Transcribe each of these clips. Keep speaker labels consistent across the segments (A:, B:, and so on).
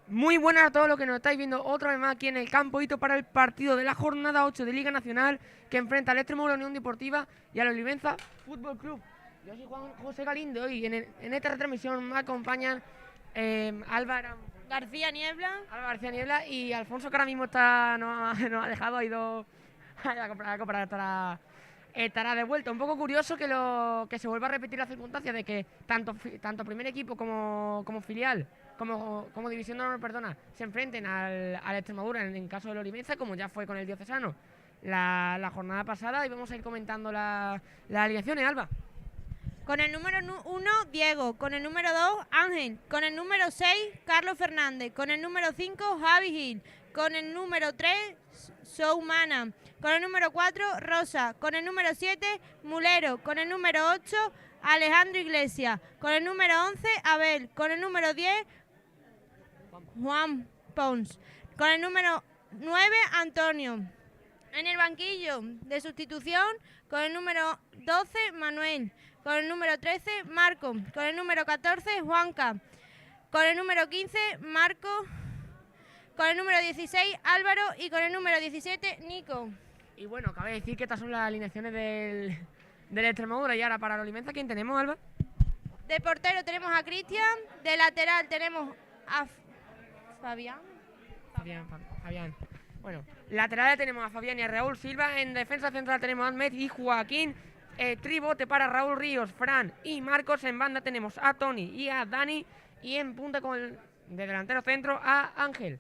A: Muy buenas a todos los que nos estáis viendo otra vez más aquí en el campo Hito para el partido de la jornada 8 de Liga Nacional que enfrenta al Extremadura Unión Deportiva y al Olivenza Fútbol Club. Yo soy Juan José Galindo y en esta retransmisión me acompañan Álvaro García Niebla y Alfonso, que ahora mismo nos ha dejado, ha ido a comprar, estará de vuelta. Un poco curioso que se vuelva a repetir la circunstancia de que tanto primer equipo como filial, como división de honor, perdona, se enfrenten al Extremadura en caso del Olivenza, como ya fue con el Diocesano la jornada pasada. Y vamos a ir comentando las alineaciones, Alba.
B: Con el número 1, Diego. Con el número 2, Ángel. Con el número 6, Carlos Fernández. Con el número 5, Javi Gil. Con el número 3, Soumana. Con el número 4, Rosa. Con el número 7, Mulero. Con el número 8, Alejandro Iglesias. Con el número 11, Abel. Con el número 10, Juan Pons. Con el número 9, Antonio. En el banquillo de sustitución, con el número 12, Manuel. Con el número 13, Marco. Con el número 14, Juanca. Con el número 15, Marco. Con el número 16, Álvaro. Y con el número 17, Nico.
A: Y bueno, cabe decir que estas son las alineaciones del Extremadura. Y ahora para el Olivenza, ¿quién tenemos, Alba?
B: De portero tenemos a Cristian. De lateral tenemos a Fabián.
A: Bueno, laterales tenemos a Fabián y a Raúl Silva. En defensa central tenemos a Ahmed y Joaquín. Tribote para Raúl Ríos, Fran y Marcos. En banda tenemos a Tony y a Dani. Y en punta de delantero centro a Ángel.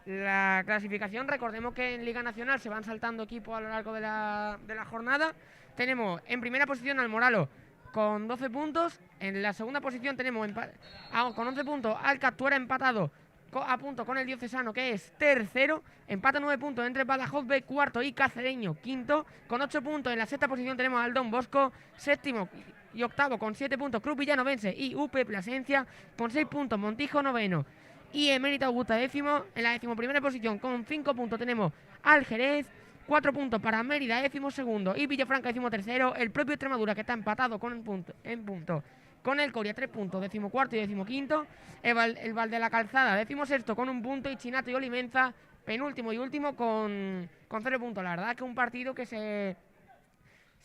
A: La clasificación, recordemos que en Liga Nacional se van saltando equipos a lo largo de la jornada. Tenemos en primera posición al Moralo con 12 puntos. En la segunda posición tenemos con 11 puntos al Captuera, empatado a punto con el Diocesano, que es tercero. Empata 9 puntos entre Badajoz B, cuarto, y Cacereño, quinto. Con 8 puntos en la sexta posición tenemos al Don Bosco, séptimo y octavo con 7 puntos Club Villanovense y UP Plasencia. Con 6 puntos Montijo, noveno, y Emérita Augusta décimo. En la decimoprimera posición con 5 puntos tenemos al Jerez. 4 puntos para Mérida, décimo segundo, y Villafranca, décimo tercero. El propio Extremadura, que está empatado en punto con el Coria, 3 puntos, decimocuarto y decimoquinto. El Val de la Calzada, decimosexto con 1 punto, y Chinato y Olivenza, penúltimo y último con 0 puntos. La verdad es que un partido que se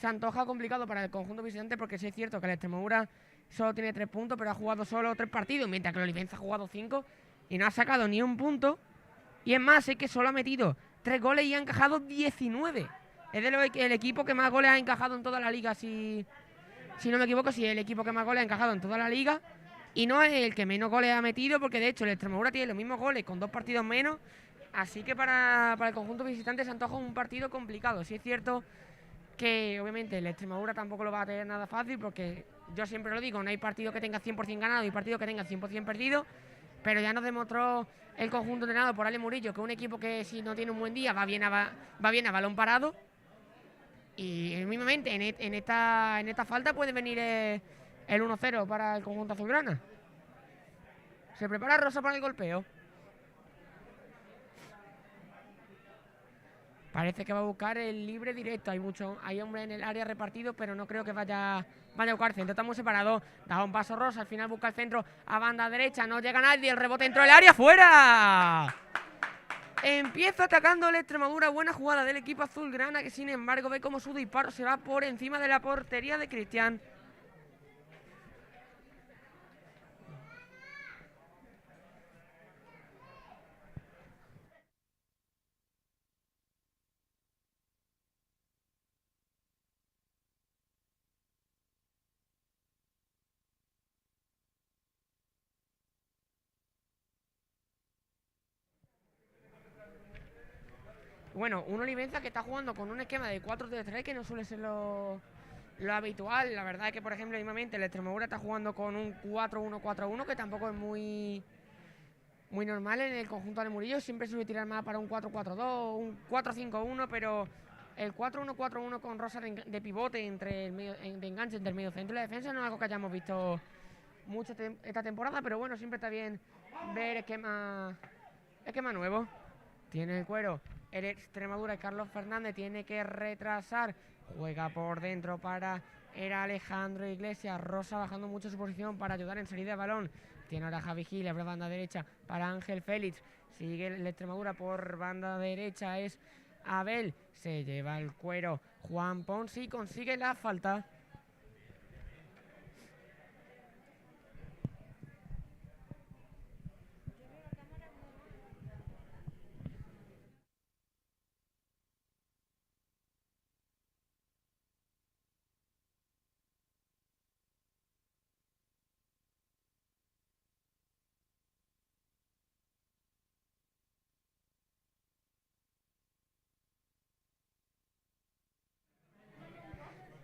A: antoja complicado para el conjunto visitante, porque sí es cierto que el Extremadura solo tiene 3 puntos, pero ha jugado solo 3 partidos, mientras que el Olivenza ha jugado 5 y no ha sacado ni 1 punto. Y es más, es que solo ha metido 3 goles y ha encajado 19. Es el equipo que más goles ha encajado en toda la liga, si no me equivoco, sí, el equipo que más goles ha encajado en toda la liga. Y no es el que menos goles ha metido, porque de hecho el Extremadura tiene los mismos goles con 2 partidos menos. Así que para el conjunto visitante se antoja un partido complicado. Sí es cierto que obviamente el Extremadura tampoco lo va a tener nada fácil, porque yo siempre lo digo, no hay partido que tenga 100% ganado y partido que tenga 100% perdido. Pero ya nos demostró el conjunto entrenado por Ale Murillo que un equipo que, si no tiene un buen día, va bien a balón parado. Y mismamente en esta falta puede venir el 1-0 para el conjunto azulgrana. Se prepara Rosa para el golpeo. Parece que va a buscar el libre directo. Hay hombres en el área repartidos, pero no creo que vaya a buscar centro. Estamos separados. Da un paso Rosa. Al final busca el centro a banda derecha. No llega nadie. El rebote dentro del área. ¡Fuera! Empieza atacando el Extremadura. Buena jugada del equipo azulgrana, que sin embargo ve cómo su disparo se va por encima de la portería de Cristian. Bueno, un Olivenza que está jugando con un esquema de 4-3-3, que no suele ser lo habitual. La verdad es que, por ejemplo, mismamente el Extremadura está jugando con un 4-1-4-1, que tampoco es muy normal en el conjunto de Murillo. Siempre suele tirar más para un 4-4-2, un 4-5-1, pero el 4-1-4-1 con Rosa de pivote de enganche entre el medio centro y la defensa no es algo que hayamos visto mucho esta temporada, pero bueno, siempre está bien ver esquema nuevo. Tiene el cuero el Extremadura, y Carlos Fernández tiene que retrasar. Juega por dentro para Alejandro Iglesias. Rosa bajando mucho su posición para ayudar en salida de balón. Tiene ahora Javi Gil, abre banda derecha para Ángel Félix. Sigue el Extremadura por banda derecha, es Abel. Se lleva el cuero Juan Pons y consigue la falta.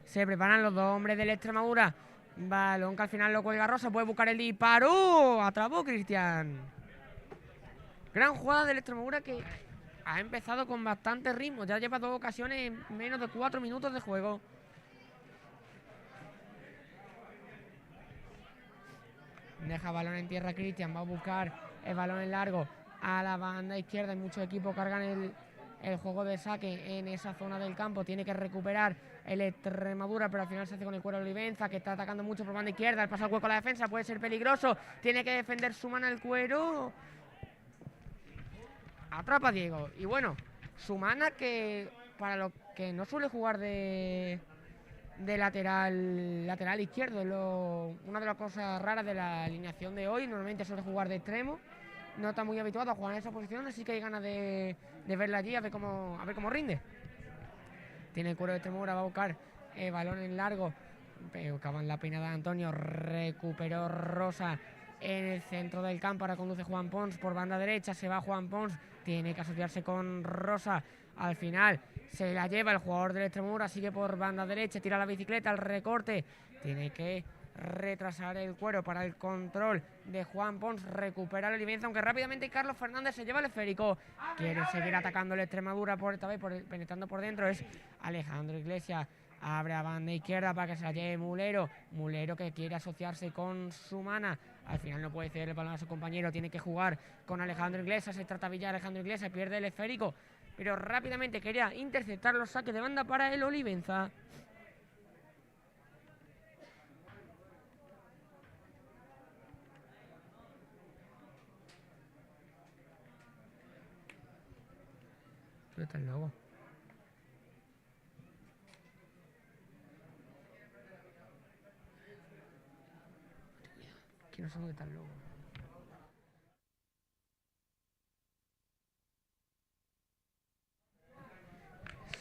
A: Se preparan los dos hombres del Extremadura. Balón que al final lo cuelga Rosa. Puede buscar el disparo. Atrapó Cristian. Gran jugada del Extremadura que ha empezado con bastante ritmo. Ya lleva 2 ocasiones en menos de 4 minutos de juego. Deja balón en tierra Cristian. Va a buscar el balón en largo a la banda izquierda. Hay muchos equipos cargan el juego de saque en esa zona del campo. Tiene que recuperar el Extremadura, pero al final se hace con el cuero Olivenza, que está atacando mucho por banda izquierda. El paso al hueco a la defensa puede ser peligroso. Tiene que defender Sumana el cuero. Atrapa a Diego. Y bueno, Sumana, que para los que no suele jugar de lateral izquierdo, es una de las cosas raras de la alineación de hoy. Normalmente suele jugar de extremo. No está muy habituado a jugar en esa posición, así que hay ganas de verla allí, a ver cómo rinde. Tiene el cuero de Extremadura, va a buscar el balón en largo. Buscaba en la peinada de Antonio. Recuperó Rosa en el centro del campo. Ahora conduce Juan Pons por banda derecha. Se va Juan Pons. Tiene que asociarse con Rosa. Al final se la lleva el jugador del Extremadura. Sigue por banda derecha. Tira la bicicleta. El recorte. Tiene que retrasar el cuero para el control de Juan Pons. Recupera el Olivenza, aunque rápidamente Carlos Fernández se lleva el esférico. Quiere seguir atacando el Extremadura por esta vez, penetrando por dentro. Es Alejandro Iglesias. Abre a banda izquierda para que se la lleve Mulero. Mulero que quiere asociarse con Sumana. Al final no puede ceder el balón a su compañero. Tiene que jugar con Alejandro Iglesias. Se trata Villa, Alejandro Iglesias pierde el esférico, pero rápidamente quería interceptar los saques de banda para el Olivenza. ¿Dónde está el logo? Que no sé dónde está el logo.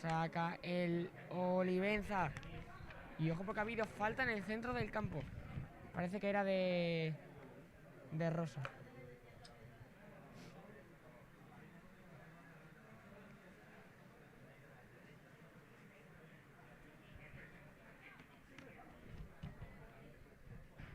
A: Saca el Olivenza. Y ojo porque ha habido falta en el centro del campo. Parece que era de Rosa.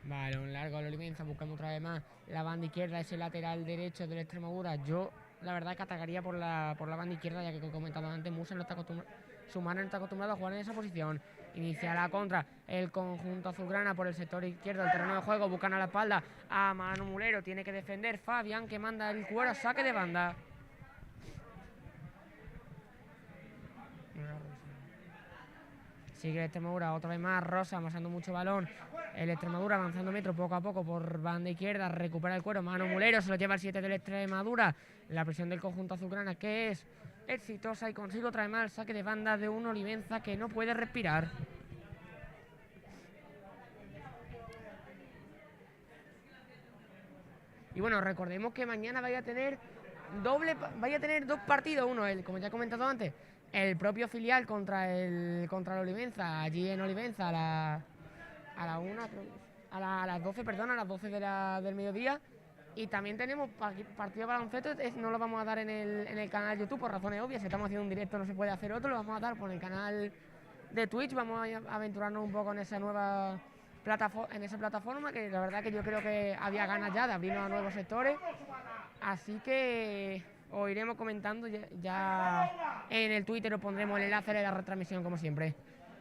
A: Balón largo al Olivenza, buscando otra vez más la banda izquierda, ese lateral derecho del Extremadura. Yo, la verdad, que atacaría por la banda izquierda, ya que, como comentaba antes, Musa no está acostumbrado, Sumana no está acostumbrado a jugar en esa posición. Inicia la contra el conjunto azulgrana por el sector izquierdo del terreno de juego. Buscan a la espalda a Manu Mulero. Tiene que defender Fabián, que manda el cuero, saque de banda. Sigue el Extremadura, otra vez más Rosa, amasando mucho balón. El Extremadura avanzando metro poco a poco por banda izquierda. Recupera el cuero, Manu Mulero, se lo lleva el 7 del Extremadura. La presión del conjunto azulgrana, que es exitosa, y consigue otra vez más el saque de banda de un Olivenza que no puede respirar. Y bueno, recordemos que mañana vaya a tener dos partidos. Uno, como ya he comentado antes, el propio filial contra el Olivenza, allí en Olivenza a las 12, perdón, a las 12 del mediodía. Y también tenemos partido de baloncesto. No lo vamos a dar en el canal de YouTube por razones obvias. Si estamos haciendo un directo no se puede hacer otro. Lo vamos a dar por el canal de Twitch. Vamos a aventurarnos un poco en esa nueva plataforma, que la verdad que yo creo que había ganas ya de abrirnos a nuevos sectores. Así que os iremos comentando ya en el Twitter. Os pondremos el enlace de la retransmisión, como siempre.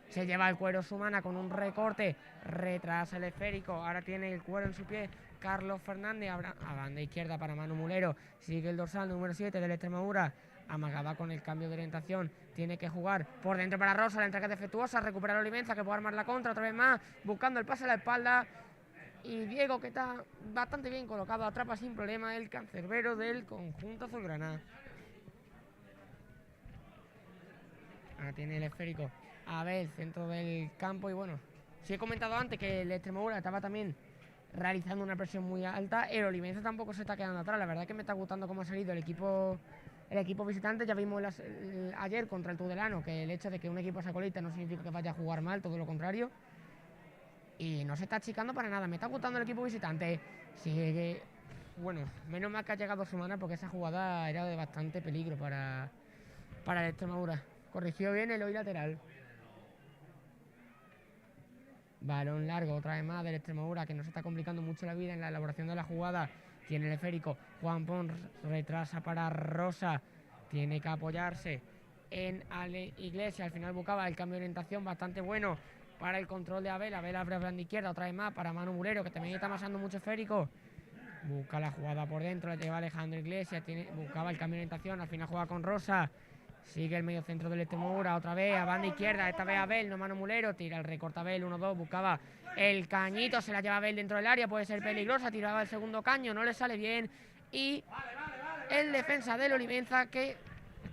A: Se lleva el cuero Sumana con un recorte, retrasa el esférico. Ahora tiene el cuero en su pie Carlos Fernández, a banda izquierda para Manu Mulero. Sigue el dorsal número 7 del Extremadura. Amagaba con el cambio de orientación. Tiene que jugar por dentro para Rosa. La entrega defectuosa. Recupera el Olivenza, que puede armar la contra otra vez más. Buscando el pase a la espalda. Y Diego, que está bastante bien colocado, atrapa sin problema el cancerbero del conjunto azulgrana. Ahora tiene el esférico. A ver, centro del campo. Y bueno, sí he comentado antes que el Extremadura estaba también realizando una presión muy alta. El Olivenza tampoco se está quedando atrás. La verdad es que me está gustando cómo ha salido el equipo visitante. Ya vimos ayer contra el Tudelano que el hecho de que un equipo sea colista no significa que vaya a jugar mal, todo lo contrario. Y no se está achicando para nada. Me está gustando el equipo visitante. Sigue. Bueno, menos mal que ha llegado Sumana porque esa jugada era de bastante peligro para el Extremadura. Corrigió bien el hoy lateral. Balón largo otra vez más del Extremadura, que nos está complicando mucho la vida en la elaboración de la jugada. Tiene el esférico. Juan Pons retrasa para Rosa. Tiene que apoyarse en Ale Iglesias. Al final buscaba el cambio de orientación bastante bueno para el control de Abel. Abel abre a banda izquierda otra vez más para Manu Mulero, que también está amasando mucho esférico. Busca la jugada por dentro, la lleva Alejandro Iglesias. Buscaba el cambio de orientación. Al final juega con Rosa. Sigue el medio centro del Extremadura, otra vez a banda izquierda, esta vez Abel, no Manu Mulero, tira el recorta Abel, 1-2, buscaba el cañito, se la lleva Abel dentro del área, puede ser peligrosa, tiraba el segundo caño, no le sale bien, y el defensa del Olivenza que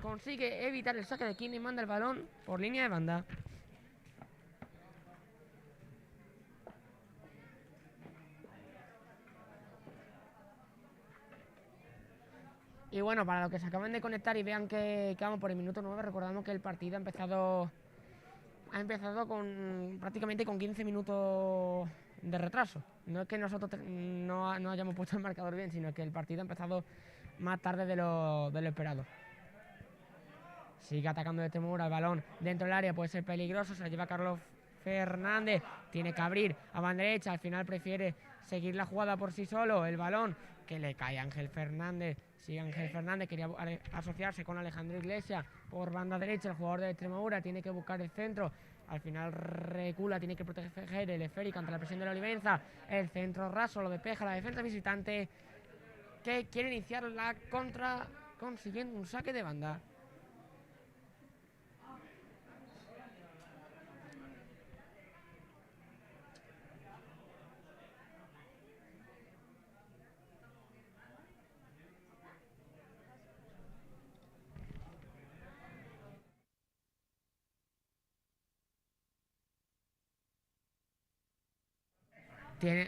A: consigue evitar el saque de King y manda el balón por línea de banda. Y bueno, para los que se acaban de conectar y vean que vamos por el minuto 9, recordamos que el partido ha empezado prácticamente con 15 minutos de retraso. No es que nosotros no hayamos puesto el marcador bien, sino que el partido ha empezado más tarde de lo esperado. Sigue atacando de Extremadura, el balón dentro del área puede ser peligroso, se lo lleva Carlos Fernández, tiene que abrir a banda derecha, al final prefiere seguir la jugada por sí solo, el balón que le cae a Ángel Fernández. Sigue Ángel Fernández, quería asociarse con Alejandro Iglesias por banda derecha, el jugador de Extremadura tiene que buscar el centro, al final recula, tiene que proteger el esférico ante la presión de la Olivenza, el centro raso lo despeja la defensa visitante, que quiere iniciar la contra consiguiendo un saque de banda.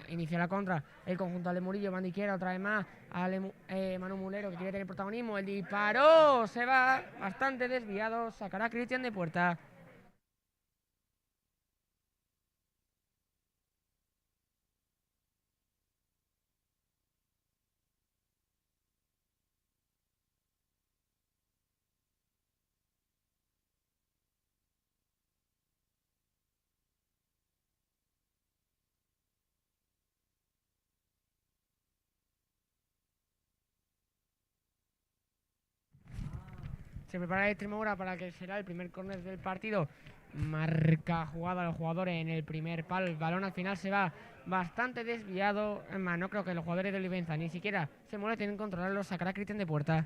A: Inicia la contra el conjunto Ale Murillo, banda izquierda otra vez más, Manu Mulero que quiere tener protagonismo, el disparo se va bastante desviado, sacará Cristian de puerta. Se prepara el Extremadura para que será el primer córner del partido. Marca jugada a los jugadores en el primer palo. El balón al final se va bastante desviado. Es más, no creo que los jugadores de Olivenza ni siquiera se molesten en controlarlo. Sacará Cristian de puerta.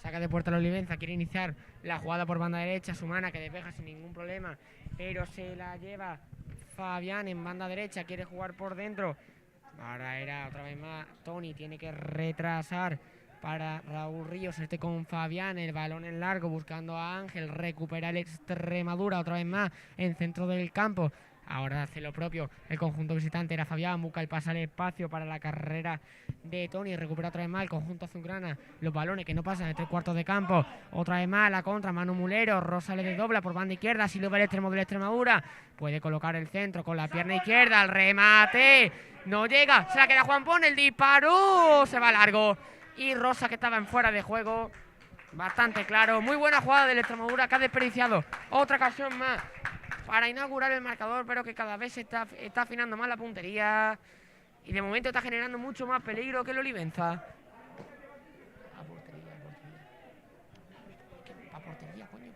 A: Saca de puerta la Olivenza, quiere iniciar la jugada por banda derecha, Sumana que despeja sin ningún problema, pero se la lleva Fabián en banda derecha, quiere jugar por dentro. Ahora era otra vez más Tony, tiene que retrasar para Raúl Ríos, con Fabián, el balón en largo buscando a Ángel, recupera el Extremadura otra vez más en centro del campo. Ahora hace lo propio el conjunto visitante, era Fabián, busca el pasar el espacio para la carrera de Tony, recupera otra vez más el conjunto azulgrana, los balones que no pasan de 3/4 de campo, otra vez más la contra, Manu Mulero, Rosa le desdobla por banda izquierda, si lo ve el extremo de la Extremadura, puede colocar el centro con la pierna izquierda, el remate, no llega, se la queda Juan Pon, el disparo, se va largo, y Rosa que estaba en fuera de juego, bastante claro, muy buena jugada del Extremadura que ha desperdiciado otra ocasión más para inaugurar el marcador, pero que cada vez está afinando más la puntería y de momento está generando mucho más peligro que el Olivenza. La portería. Hostia, coño.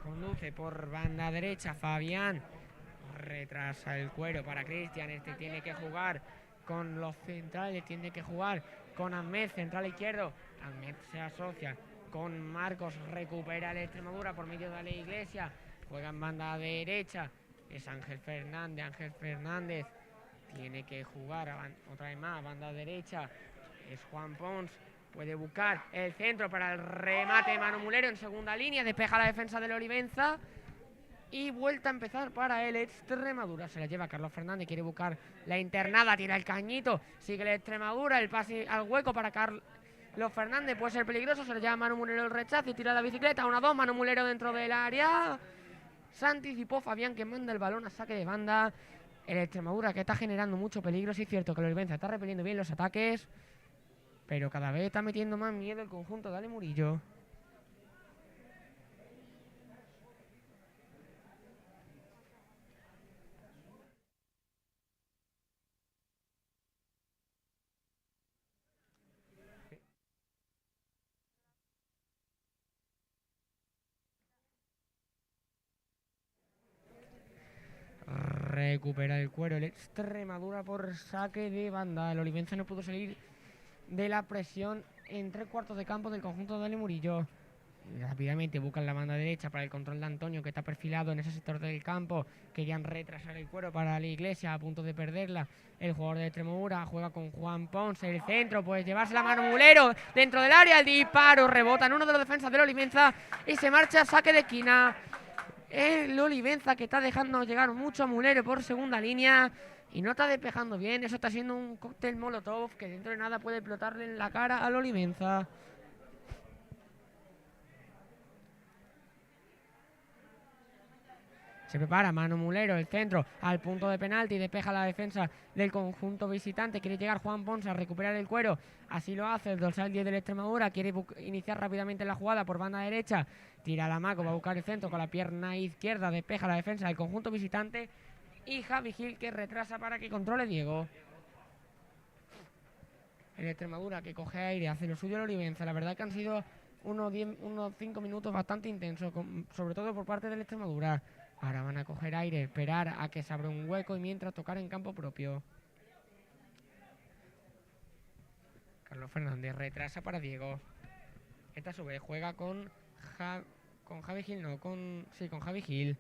A: Conduce por banda derecha Fabián. Retrasa el cuero para Cristian. Este tiene que jugar con los centrales. Tiene que jugar con Ahmed, central izquierdo. Ahmed se asocia con Marcos. Recupera el Extremadura por medio de la Iglesia. Juega en banda derecha. Es Ángel Fernández. Ángel Fernández tiene que jugar otra vez más. Banda derecha. Es Juan Pons. Puede buscar el centro para el remate de Manu Mulero en segunda línea. Despeja la defensa del Olivenza. Y vuelta a empezar para el Extremadura. Se la lleva Carlos Fernández. Quiere buscar la internada. Tira el cañito. Sigue el Extremadura. El pase al hueco para Carlos Fernández. Puede ser peligroso. Se le lleva Manu Mulero el rechazo. Y tira la bicicleta. 1-2. Manu Mulero dentro del área. Se anticipó Fabián, que manda el balón a saque de banda. El Extremadura, que está generando mucho peligro. Sí es cierto que el Olivenza está repeliendo bien los ataques, pero cada vez está metiendo más miedo el conjunto de Ale Murillo. Recupera el cuero el Extremadura por saque de banda. El Olivenza no pudo salir de la presión en 3/4 de campo del conjunto de Ale Murillo. Rápidamente buscan la banda derecha para el control de Antonio, que está perfilado en ese sector del campo. Querían retrasar el cuero para la Iglesia, a punto de perderla. El jugador de Extremadura juega con Juan Ponce. El centro, pues llevarse la mano Mulero dentro del área. El disparo rebota en uno de los defensas del Olivenza y se marcha a saque de esquina. El Olivenza, que está dejando llegar mucho a Mulero por segunda línea y no está despejando bien. Eso está siendo un cóctel molotov que dentro de nada puede explotarle en la cara al Olivenza. Se prepara Manu Mulero, el centro al punto de penalti, despeja la defensa del conjunto visitante. Quiere llegar Juan Ponce a recuperar el cuero. Así lo hace el dorsal 10 del Extremadura. Quiere iniciar rápidamente la jugada por banda derecha. Tira la Maco, va a buscar el centro con la pierna izquierda. Despeja la defensa del conjunto visitante. Y Javi Gil, que retrasa para que controle Diego. El Extremadura, que coge aire, hace lo suyo el Olivenza. La verdad que han sido unos 5 minutos bastante intensos, sobre todo por parte del Extremadura. Ahora van a coger aire, esperar a que se abra un hueco y mientras tocar en campo propio. Carlos Fernández retrasa para Diego. Esta a su vez juega con Javi Gil, no, con Javi Gil.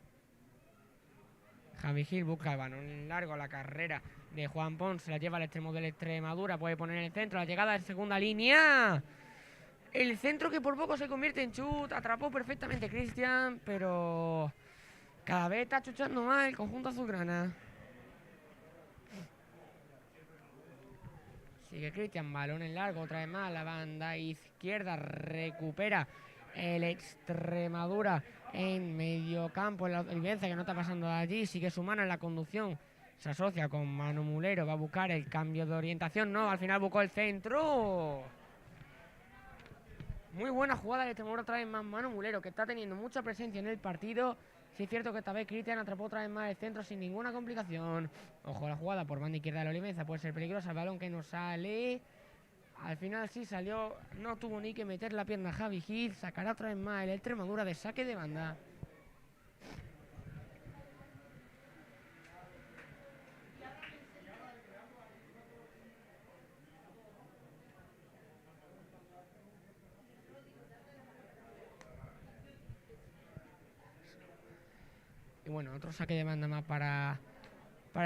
A: Javi Gil busca el balón largo a la carrera de Juan Pons. Se la lleva al extremo del Extremadura. Puede poner en el centro. La llegada de segunda línea. El centro que por poco se convierte en chut. Atrapó perfectamente Cristian, pero cada vez está chuchando más el conjunto azulgrana. Sigue Cristian, balón en largo, otra vez más, la banda izquierda recupera el Extremadura en medio campo, en la Olivenza, que no está pasando de allí, sigue su mano en la conducción, se asocia con Manu Mulero, va a buscar el cambio de orientación, no, al final buscó el centro. Muy buena jugada de Extremadura, otra vez más Manu Mulero, que está teniendo mucha presencia en el partido. Sí es cierto que esta vez Cristian atrapó otra vez más el centro sin ninguna complicación. Ojo, la jugada por banda izquierda de la Olivenza puede ser peligrosa. El balón que no sale. Al final sí salió. No tuvo ni que meter la pierna Javi Gil. Sacará otra vez más el Extremadura de saque de banda. Y bueno, otro saque de banda más para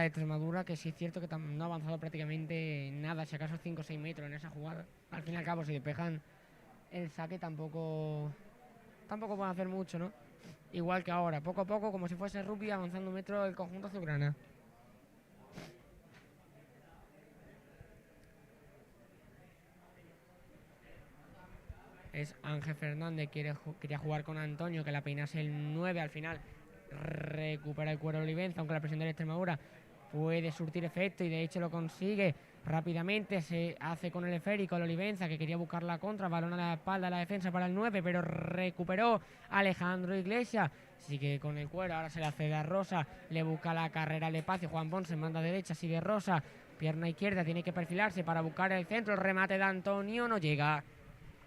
A: Extremadura, que sí es cierto que no ha avanzado prácticamente nada, si acaso 5 o 6 metros en esa jugada. Al fin y al cabo, si despejan el saque tampoco pueden hacer mucho, ¿no? Igual que ahora, poco a poco, como si fuese rugby, avanzando un metro el conjunto azulgrana. Es Ángel Fernández, quería jugar con Antonio, que la peinase el 9 al final. Recupera el cuero de Olivenza, aunque la presión de la Extremadura puede surtir efecto y de hecho lo consigue rápidamente. Se hace con el esférico el Olivenza, que quería buscar la contra, balón a la espalda de la defensa para el 9, pero recuperó Alejandro Iglesias. Sigue con el cuero, ahora se la cede a Rosa, le busca la carrera al espacio, Juan Ponce manda derecha, sigue Rosa, pierna izquierda, tiene que perfilarse para buscar el centro, el remate de Antonio no llega.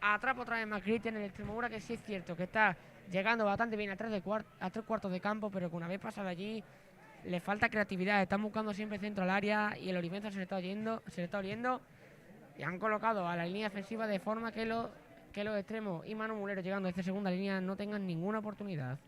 A: Atrapa otra vez más Cristian en el Extremadura, que sí es cierto que está llegando bastante bien a tres cuartos de campo, pero que una vez pasado allí le falta creatividad. Están buscando siempre centro al área y el Olivenza se le está oliendo. Y han colocado a la línea defensiva de forma que los extremos y Manu Mulero llegando a esta segunda línea no tengan ninguna oportunidad.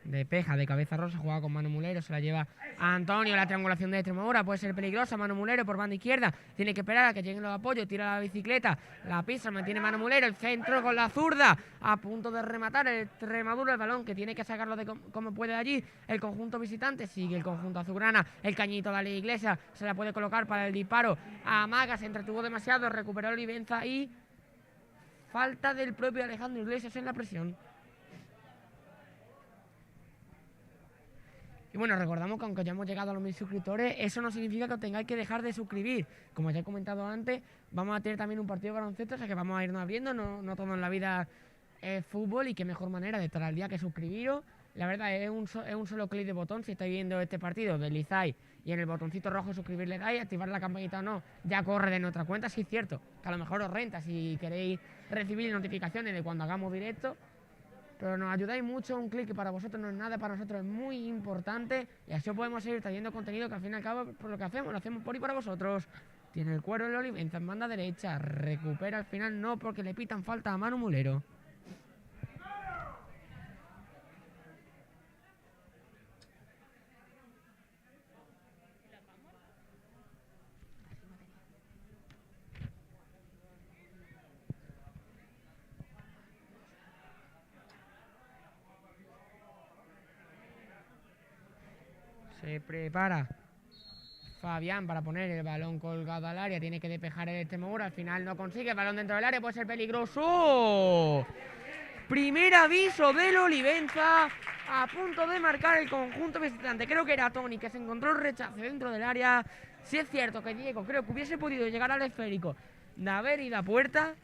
A: Despeja de cabeza Rosa, juega con Manu Mulero, se la lleva a Antonio, la triangulación de Extremadura puede ser peligrosa. Manu Mulero por banda izquierda, tiene que esperar a que lleguen los apoyos, tira la bicicleta, la pisa, mantiene Manu Mulero, el centro con la zurda, a punto de rematar el Extremadura, el balón que tiene que sacarlo de como puede de allí, el conjunto visitante, sigue el conjunto azulgrana, el cañito de la Iglesia, se la puede colocar para el disparo, Amaga se entretuvo demasiado, recuperó Olivenza y falta del propio Alejandro Iglesias en la presión. Y bueno, recordamos que aunque ya hemos llegado a los 1000 suscriptores, eso no significa que os tengáis que dejar de suscribir. Como ya he comentado antes, vamos a tener también un partido de baloncesto, o sea que vamos a irnos abriendo, no todo en la vida es fútbol, y qué mejor manera de estar al día que suscribiros. La verdad, es un solo clic de botón. Si estáis viendo este partido, deslizáis y en el botoncito rojo suscribir le dais, activar la campanita o no, ya corre de nuestra cuenta. Sí es cierto, que a lo mejor os renta si queréis recibir notificaciones de cuando hagamos directo. Pero nos ayudáis mucho, un clic que para vosotros no es nada, para nosotros es muy importante. Y así os podemos seguir trayendo contenido que al fin y al cabo, por lo que hacemos, lo hacemos por y para vosotros. Tiene el cuero el Olivenza en banda derecha, recupera al final, no porque le pitan falta a Manu Mulero. Se prepara Fabián para poner el balón colgado al área. Tiene que despejar el Extremadura. Al final no consigue. El balón dentro del área. Puede ser peligroso. Primer aviso del Olivenza. A punto de marcar el conjunto visitante. Creo que era Tony que se encontró el rechazo dentro del área. Sí es cierto que Diego creo que hubiese podido llegar al esférico de haber ido a puerta.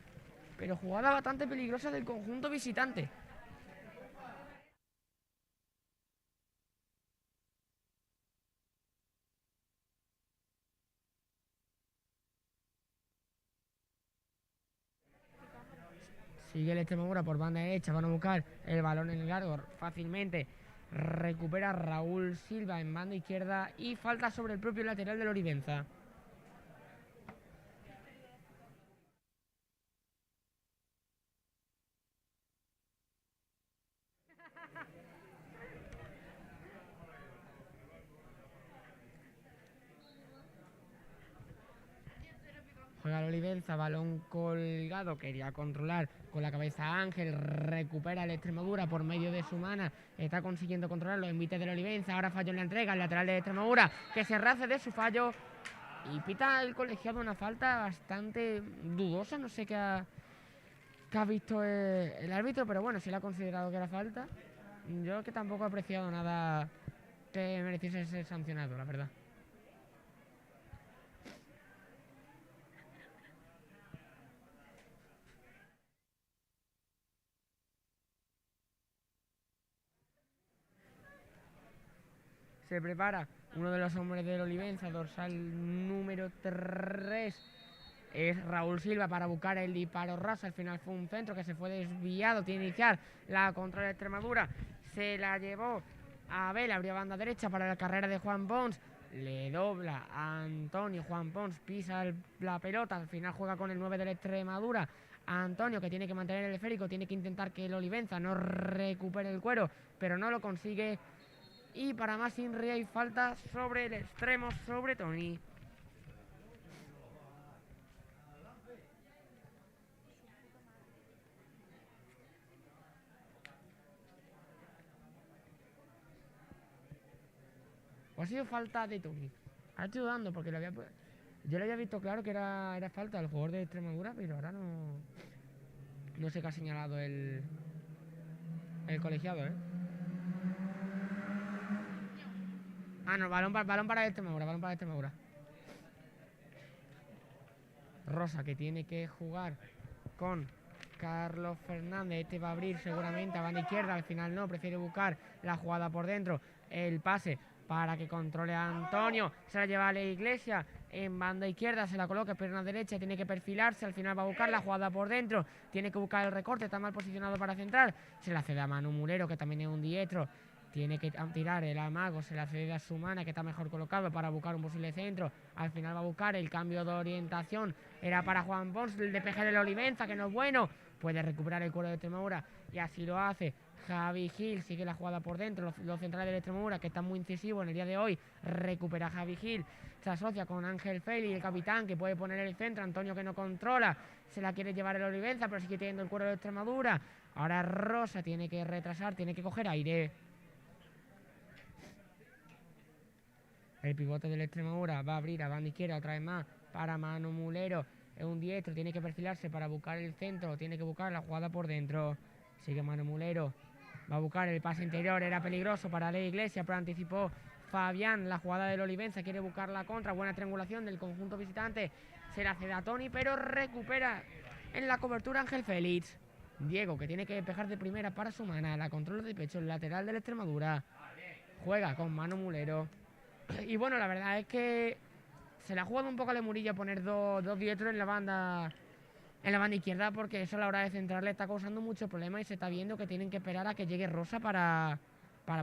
A: Pero jugada bastante peligrosa del conjunto visitante. Sigue el Extremadura por banda derecha, van a buscar el balón en el largo fácilmente. Recupera Raúl Silva en banda izquierda y falta sobre el propio lateral del Olivenza. Juega el Olivenza, balón colgado, quería controlar con la cabeza Ángel, recupera el Extremadura por medio de su mana, está consiguiendo controlar los envites del Olivenza, ahora falló en la entrega, el lateral de Extremadura, que se rehace de su fallo y pita el colegiado una falta bastante dudosa, no sé qué ha visto el árbitro, pero bueno, si le ha considerado que era falta. Yo que tampoco he apreciado nada que mereciese ser sancionado, la verdad. Se prepara uno de los hombres del Olivenza, dorsal número 3. Es Raúl Silva para buscar el disparo raso. Al final fue un centro que se fue desviado. Tiene que iniciar la contra de Extremadura. Se la llevó a Abel, abrió banda derecha para la carrera de Juan Pons. Le dobla a Antonio. Juan Pons pisa la pelota. Al final juega con el 9 de la Extremadura. Antonio, que tiene que mantener el esférico, tiene que intentar que el Olivenza no recupere el cuero, pero no lo consigue. Y para más Inri hay falta sobre el extremo, sobre Tony. O ha sido falta de Tony. Ahora estoy dudando porque yo le había visto claro que era falta del jugador de Extremadura, pero ahora no sé qué ha señalado el colegiado, ¿eh? Ah, no, balón para Extremadura, Rosa, que tiene que jugar con Carlos Fernández. Este va a abrir seguramente a banda izquierda. Al final no, prefiere buscar la jugada por dentro. El pase para que controle a Antonio. Se la lleva a la Iglesia. En banda izquierda se la coloca, pierna derecha, tiene que perfilarse, al final va a buscar la jugada por dentro, tiene que buscar el recorte, está mal posicionado para centrar, se la cede a Manu Mulero, que también es un diestro, tiene que tirar el amago, se la cede a Sumana, que está mejor colocado para buscar un posible centro, al final va a buscar el cambio de orientación, era para Juan Pons, el despeje del Olivenza, que no es bueno, puede recuperar el cuero de Extremadura, y así lo hace. Javi Gil sigue la jugada por dentro, los centrales del Extremadura, que están muy incisivos en el día de hoy, recupera Javi Gil, se asocia con Ángel Félix, el capitán, que puede poner el centro, Antonio, que no controla, se la quiere llevar el Olivenza, pero sigue teniendo el cuero de Extremadura, ahora Rosa tiene que retrasar, tiene que coger aire. El pivote del Extremadura va a abrir a banda izquierda otra vez más para Manu Mulero, es un diestro, tiene que perfilarse para buscar el centro, tiene que buscar la jugada por dentro, sigue Manu Mulero, va a buscar el pase interior, era peligroso para la Iglesia, pero anticipó Fabián la jugada del Olivenza, quiere buscar la contra, buena triangulación del conjunto visitante, se la cede a Tony, pero recupera en la cobertura Ángel Félix. Diego, que tiene que despejar de primera para Sumana, la controla de pecho, el lateral del Extremadura, juega con Manu Mulero. Y bueno, la verdad es que se le ha jugado un poco a la Murilla poner dos diestros en la banda izquierda, porque eso a la hora de centrar le está causando muchos problemas y se está viendo que tienen que esperar a que llegue Rosa para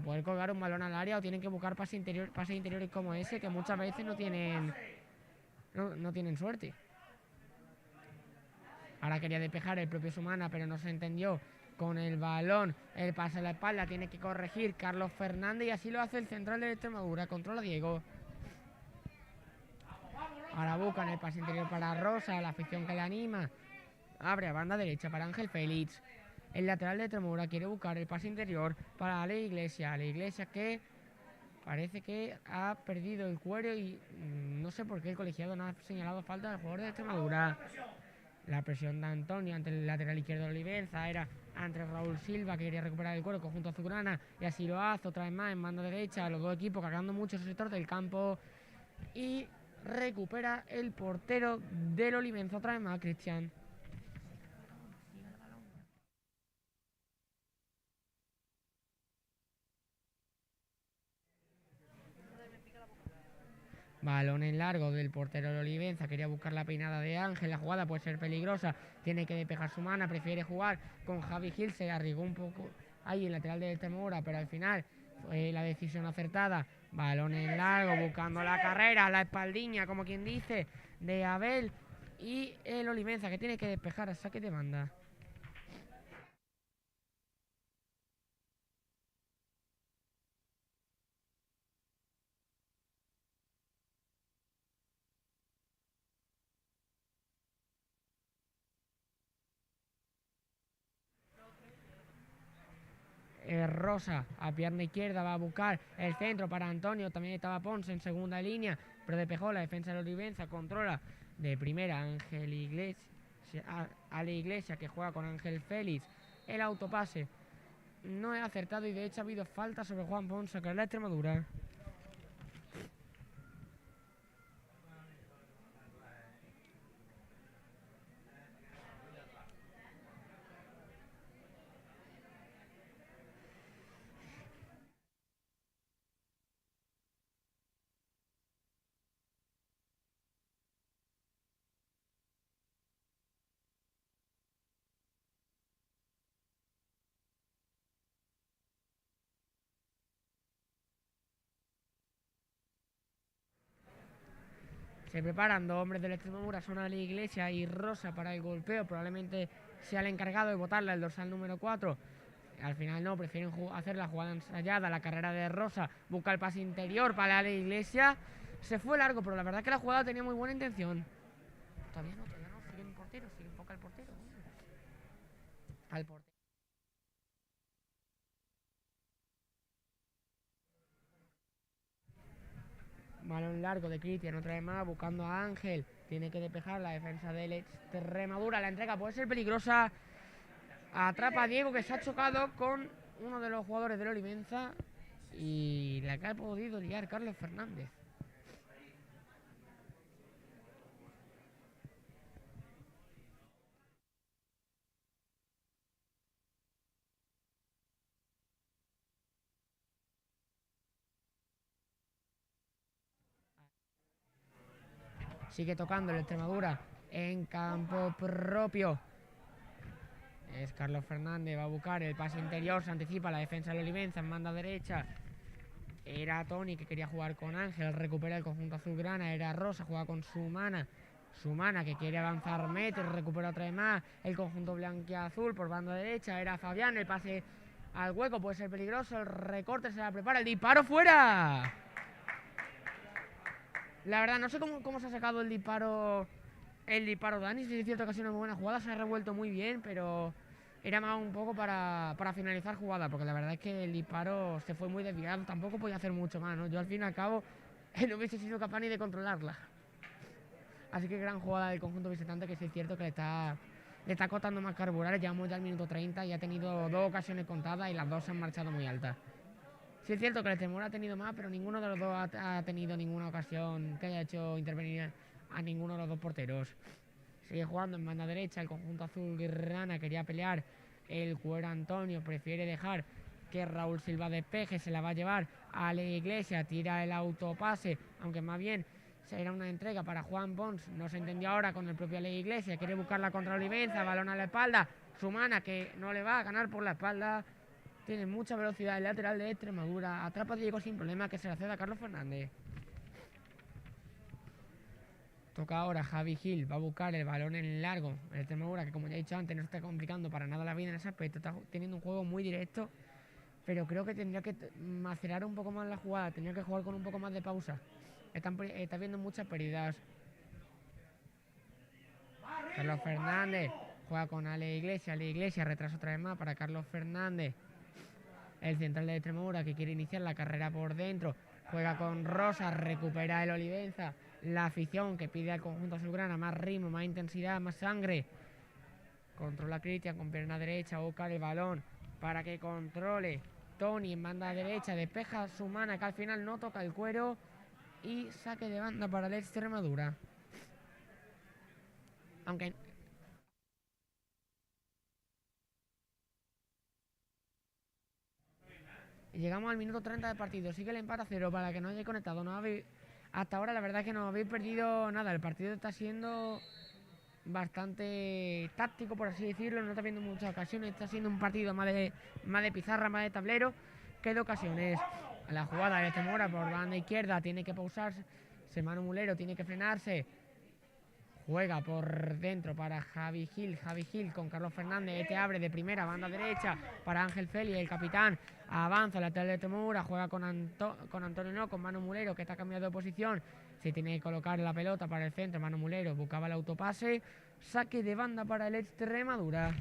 A: poder colgar un balón al área, o tienen que buscar pases interiores como ese, que muchas veces no tienen suerte. Ahora quería despejar el propio Sumana, pero no se entendió con el balón, el pase a la espalda, tiene que corregir Carlos Fernández, y así lo hace el central de Extremadura, controla Diego. Ahora buscan el pase interior para Rosa, la afición que le anima, abre a banda derecha para Ángel Félix. El lateral de Extremadura quiere buscar el pase interior para la Iglesia que parece que ha perdido el cuero y no sé por qué el colegiado no ha señalado falta del jugador de Extremadura. La presión de Antonio ante el lateral izquierdo de Olivenza era ante Raúl Silva, que quería recuperar el cuero conjunto azulgrana, y así lo hace otra vez más en banda derecha, los dos equipos cargando mucho ese sector del campo, y recupera el portero del Olivenza otra vez más, Cristian. Balón en largo del portero de Olivenza, quería buscar la peinada de Ángel, la jugada puede ser peligrosa, tiene que despejar Sumana, prefiere jugar con Javi Gil, se arriesgó un poco ahí el lateral de Extremadura, pero al final fue la decisión acertada. Balón en largo, buscando la carrera, la espaldiña, como quien dice, de Abel, y el Olivenza, que tiene que despejar a saque de banda. Rosa a pierna izquierda va a buscar el centro para Antonio, también estaba Ponce en segunda línea, pero despejó la defensa de Olivenza, controla de primera Ángel Iglesias, a la Iglesia, que juega con Ángel Félix, el autopase no es acertado y de hecho ha habido falta sobre Juan Ponce, que es la Extremadura. Se preparan dos hombres del Extremadura, son a la Iglesia y Rosa para el golpeo, probablemente sea el encargado de botarla, el dorsal número 4. Al final no, prefieren hacer la jugada ensayada, la carrera de Rosa, busca el pase interior para la Iglesia. Se fue largo, pero la verdad es que la jugada tenía muy buena intención. Todavía no, sigue el portero, sigue enfoca el portero. Al portero. Balón largo de Cristian, otra vez más, buscando a Ángel. Tiene que despejar la defensa del Extremadura. La entrega puede ser peligrosa. Atrapa a Diego, que se ha chocado con uno de los jugadores del Olivenza. Y la que ha podido liar Carlos Fernández. Sigue tocando el Extremadura en campo propio. Es Carlos Fernández, va a buscar el pase interior, se anticipa la defensa de Olivenza en banda derecha. Era Tony que quería jugar con Ángel, recupera el conjunto azulgrana, era Rosa, juega con Sumana que quiere avanzar metros, recupera otra vez más el conjunto blanquiazul por banda derecha, era Fabián, el pase al hueco puede ser peligroso, el recorte se la prepara, el disparo fuera. La verdad no sé cómo se ha sacado el disparo Dani, si es cierto que ha sido una buena jugada, se ha revuelto muy bien, pero era más un poco para finalizar jugada, porque la verdad es que el disparo se fue muy desviado, tampoco podía hacer mucho más, ¿no? Yo al fin y al cabo no hubiese sido capaz ni de controlarla. Así que gran jugada del conjunto visitante, que sí es cierto que le está costando más carburar, llevamos ya al minuto 30 y ha tenido 2 ocasiones contadas y las 2 se han marchado muy altas. Sí es cierto que el Extremadura ha tenido más, pero ninguno de los dos ha tenido ninguna ocasión que haya hecho intervenir a ninguno de los dos porteros. Sigue jugando en banda derecha, el conjunto azulgrana quería pelear, el Cuero Antonio prefiere dejar que Raúl Silva despeje, se la va a llevar a Ale Iglesias, tira el autopase, aunque más bien será una entrega para Juan Pons, no se entendió ahora con el propio Ale Iglesias, quiere buscarla contra Olivenza, balón a la espalda, Sumana que no le va a ganar por la espalda, tiene mucha velocidad el lateral de Extremadura, atrapa a Diego sin problema, que se la ceda a Carlos Fernández. Toca ahora Javi Gil, va a buscar el balón en largo. El Extremadura, que como ya he dicho antes, no está complicando para nada la vida en ese aspecto. Está teniendo un juego muy directo, pero creo que tendría que macerar un poco más la jugada. Tendría que jugar con un poco más de pausa. Está viendo muchas pérdidas. Carlos Fernández juega con Ale Iglesias. Ale Iglesias retrasa otra vez más para Carlos Fernández. El central de Extremadura que quiere iniciar la carrera por dentro. Juega con Rosa, recupera el Olivenza. La afición que pide al conjunto azulgrana más ritmo, más intensidad, más sangre. Controla Cristian con pierna derecha, busca el balón para que controle. Tony en banda derecha, despeja Sumana que al final no toca el cuero. Y saque de banda para el Extremadura. Aunque... llegamos al minuto 30 del partido, sigue el empate a 0 para que no haya conectado. Hasta ahora la verdad es que no habéis perdido nada, el partido está siendo bastante táctico, por así decirlo, no está viendo muchas ocasiones, está siendo un partido más de pizarra, más de tablero que de ocasiones. La jugada de Extremadura por banda izquierda tiene que pausarse, Manu Mulero tiene que frenarse. Juega por dentro para Javi Gil con Carlos Fernández, este abre de primera, banda derecha para Ángel Félix, el capitán, avanza la lateral de Extremadura, juega con Antonio no, con Manu Mulero que está cambiando de posición, se tiene que colocar la pelota para el centro, Manu Mulero buscaba el autopase, saque de banda para el Extremadura.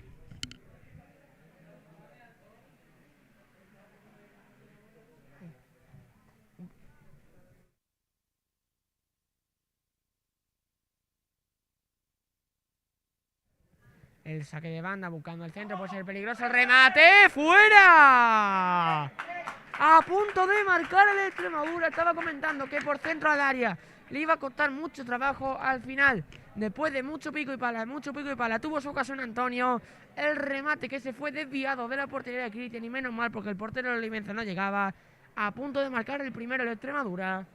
A: El saque de banda buscando el centro, puede ser peligroso, el remate, ¡fuera! A punto de marcar el Extremadura, estaba comentando que por centro al área le iba a costar mucho trabajo al final. Después de mucho pico y pala, tuvo su ocasión Antonio, el remate que se fue desviado de la portería de Cristian y menos mal porque el portero de Olivenza no llegaba. A punto de marcar el primero el Extremadura.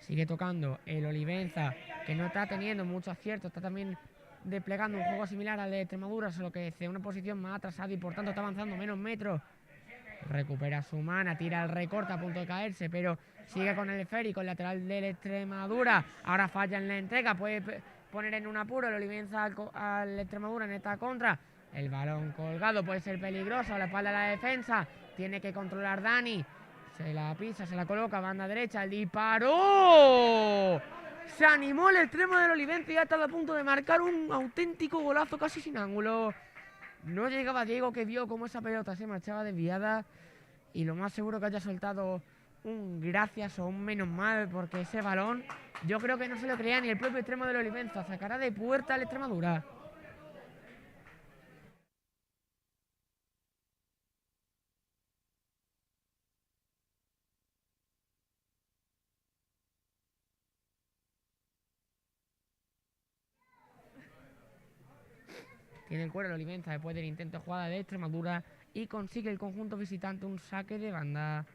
A: Sigue tocando el Olivenza, que no está teniendo mucho acierto, está también desplegando un juego similar al de Extremadura, solo que desde una posición más atrasada y por tanto está avanzando menos metros. Recupera Sumana, tira el recorte a punto de caerse, pero sigue con el esférico, el lateral del Extremadura. Ahora falla en la entrega, puede poner en un apuro el Olivenza al Extremadura en esta contra. El balón colgado puede ser peligroso, a la espalda de la defensa, tiene que controlar Dani. Se la pisa, se la coloca, banda derecha, el disparo. Se animó el extremo del Olivenza y ya estaba a punto de marcar un auténtico golazo casi sin ángulo. No llegaba Diego, que vio cómo esa pelota se marchaba desviada. Y lo más seguro que haya soltado un gracias o un menos mal, porque ese balón yo creo que no se lo creía ni el propio extremo del Olivenza. Sacará de puerta al Extremadura. Tiene el cuero el Olivenza después del intento de jugada de Extremadura y consigue el conjunto visitante un saque de banda.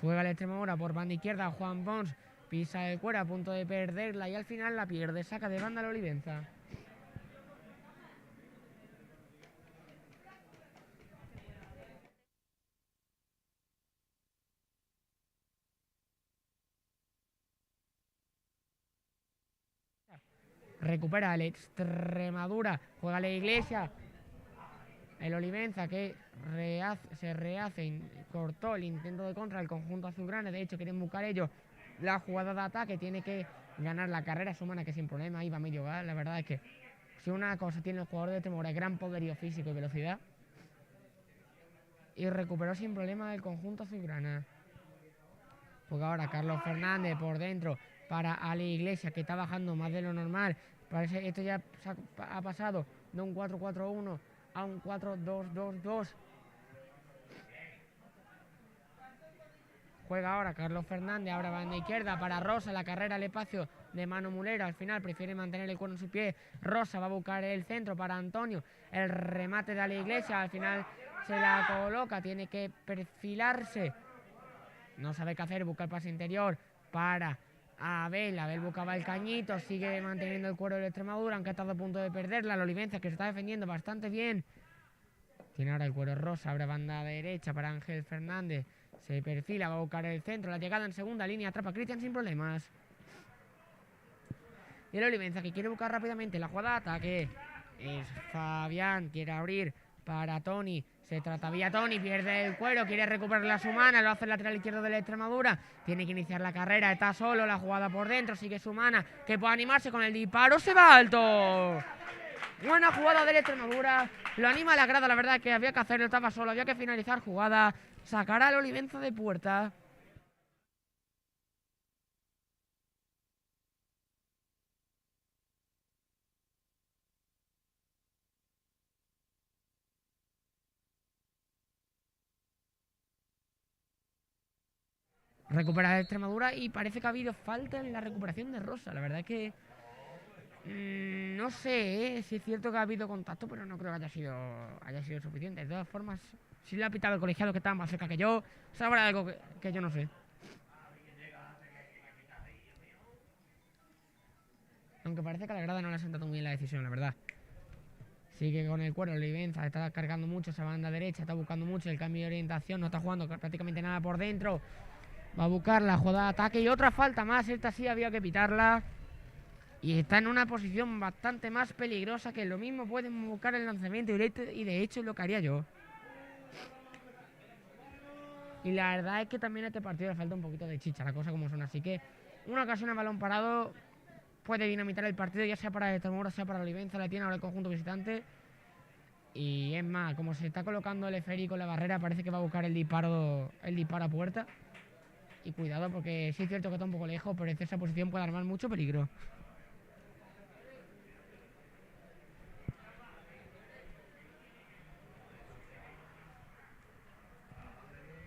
A: Juega el Extremadura por banda izquierda. Juan Pons pisa el cuero a punto de perderla y al final la pierde. Saca de banda la Olivenza. Recupera el Extremadura. Juega la Iglesia. El Olivenza que se rehace, cortó el intento de contra del conjunto azulgrana. De hecho, quieren buscar ellos la jugada de ataque. Tiene que ganar la carrera Sumana, que sin problema iba a medio gas. La verdad es que si una cosa tiene el jugador de Extremadura es gran poderío físico y velocidad. Y recuperó sin problema el conjunto azulgrana. Juega ahora Carlos Fernández por dentro para Ali Iglesias, que está bajando más de lo normal. Parece que esto ya ha pasado de un 4-4-1 a un 4-2-2-2. Juega ahora Carlos Fernández, ahora banda izquierda para Rosa, la carrera al espacio de Manu Mulero. Al final prefiere mantener el cuerno en su pie. Rosa va a buscar el centro para Antonio. El remate de Ali Iglesias, al final se la coloca, tiene que perfilarse. No sabe qué hacer, busca el pase interior para Abel. Abel buscaba el cañito, sigue manteniendo el cuero de Extremadura, aunque ha estado a punto de perderla. La Olivenza, que se está defendiendo bastante bien. Tiene ahora el cuero Rosa, abre banda derecha para Ángel Fernández. Se perfila, va a buscar el centro, la llegada en segunda línea, atrapa a Cristian sin problemas. Y el Olivenza, que quiere buscar rápidamente la jugada de ataque. Es Fabián, quiere abrir para Tony. Se trata vía Tony, pierde el cuero, quiere recuperar la Sumana, lo hace el lateral izquierdo de la Extremadura. Tiene que iniciar la carrera, está solo, la jugada por dentro, sigue Sumana, que puede animarse con el disparo, se va alto. Buena jugada de la Extremadura, lo anima a la grada, la verdad es que había que hacerlo, estaba solo, había que finalizar jugada, sacará al Olivenza de puerta. Recupera de Extremadura y parece que ha habido falta en la recuperación de Rosa. La verdad es que no sé si es cierto que ha habido contacto, pero no creo que haya sido suficiente. De todas formas, si le ha pitado el colegiado que estaba más cerca que yo, sabrá algo que yo no sé. Aunque parece que a la grada no le ha sentado muy bien la decisión, la verdad. Sigue con el cuero, Olivenza está cargando mucho esa banda derecha, está buscando mucho el cambio de orientación, no está jugando prácticamente nada por dentro. Va a buscar la jugada de ataque y otra falta más, esta sí había que pitarla. Y está en una posición bastante más peligrosa, que lo mismo pueden buscar el lanzamiento directo y de hecho es lo que haría yo. Y la verdad es que también a este partido le falta un poquito de chicha, la cosa como son. Así que una ocasión a balón parado puede dinamitar el partido, ya sea para el Extremadura, sea para la Olivenza, la tiene ahora el conjunto visitante. Y es más, como se está colocando el esférico en la barrera, parece que va a buscar el disparo a puerta. Y cuidado, porque sí es cierto que está un poco lejos, pero esa posición puede armar mucho peligro.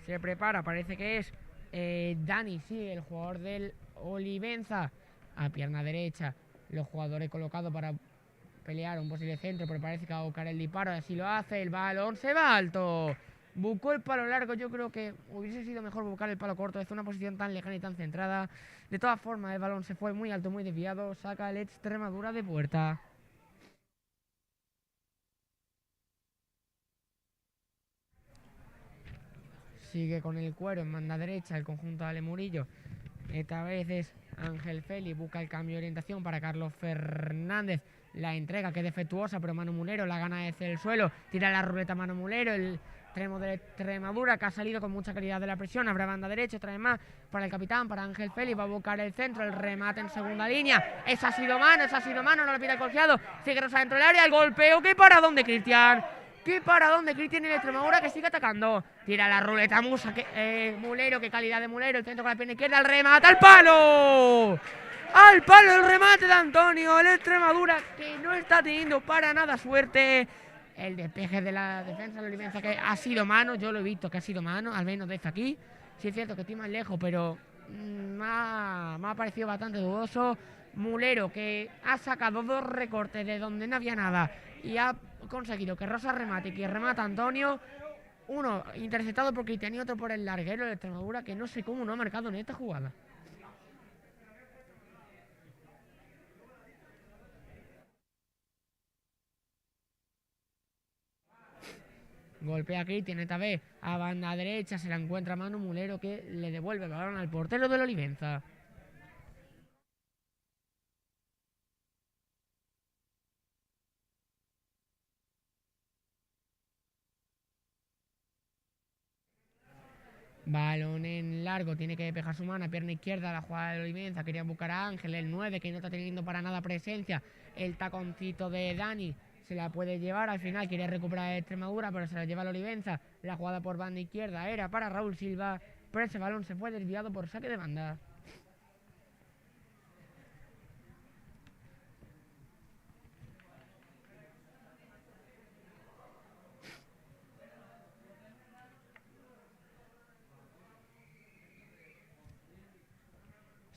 A: Se prepara, parece que es Dani, sí, el jugador del Olivenza. A pierna derecha, los jugadores colocados para pelear un posible centro, pero parece que va a buscar el disparo. Así lo hace, el balón se va alto. Buscó el palo largo, yo creo que hubiese sido mejor buscar el palo corto. Es una posición tan lejana y tan centrada. De todas formas, el balón se fue muy alto, muy desviado. Saca el Extremadura de puerta. Sigue con el cuero en banda derecha el conjunto de Ale Murillo. Esta vez es Ángel Félix, busca el cambio de orientación para Carlos Fernández. La entrega, que es defectuosa, pero Manu Mulero la gana desde el suelo. Tira la ruleta Manu Mulero, el extremo de Extremadura, que ha salido con mucha calidad de la presión. Habrá banda derecha, otra vez más para el capitán, para Ángel Félix. Va a buscar el centro, el remate en segunda línea. Esa ha sido mano, no lo pide el colegiado. Sigue Rosa dentro del área, el golpeo. ¿Qué paradón de Cristian? ¿Qué paradón de Cristian en el Extremadura, que sigue atacando? Tira la ruleta Mulero, qué calidad de Mulero. El centro con la pierna izquierda, el remate al palo. Al palo el remate de Antonio. El Extremadura, que no está teniendo para nada suerte. El despeje de la defensa de la Olivenza, que ha sido mano. Yo lo he visto que ha sido mano, al menos desde aquí. Sí es cierto que estoy más lejos, pero me ha parecido bastante dudoso. Mulero, que ha sacado dos recortes de donde no había nada y ha conseguido que Rosa remate y que remata Antonio. Uno interceptado por Cristian y otro por el larguero de Extremadura, que no sé cómo no ha marcado en esta jugada. Golpea a Cristian esta vez a banda derecha, se la encuentra Manu Mulero, que le devuelve el balón al portero del Olivenza. Balón en largo, tiene que despejar su mano, pierna izquierda, la jugada del Olivenza, quería buscar a Ángel, el 9, que no está teniendo para nada presencia, el taconcito de Dani, se la puede llevar, al final quiere recuperar a Extremadura, pero se la lleva el Olivenza, la jugada por banda izquierda era para Raúl Silva, pero ese balón se fue desviado por saque de banda.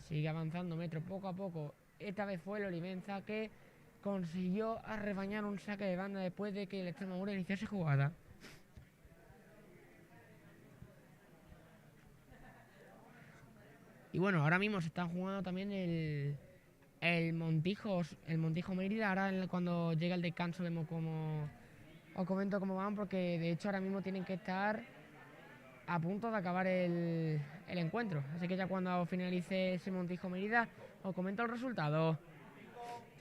A: Sigue avanzando metro poco a poco. Esta vez fue el Olivenza que consiguió arrebañar un saque de banda después de que el Extremadura iniciase jugada. Y bueno, ahora mismo se están jugando también el Montijo Mérida. Ahora cuando llega el descanso vemos cómo os comento cómo van, porque de hecho ahora mismo tienen que estar a punto de acabar el encuentro. Así que ya cuando finalice ese Montijo Mérida os comento el resultado.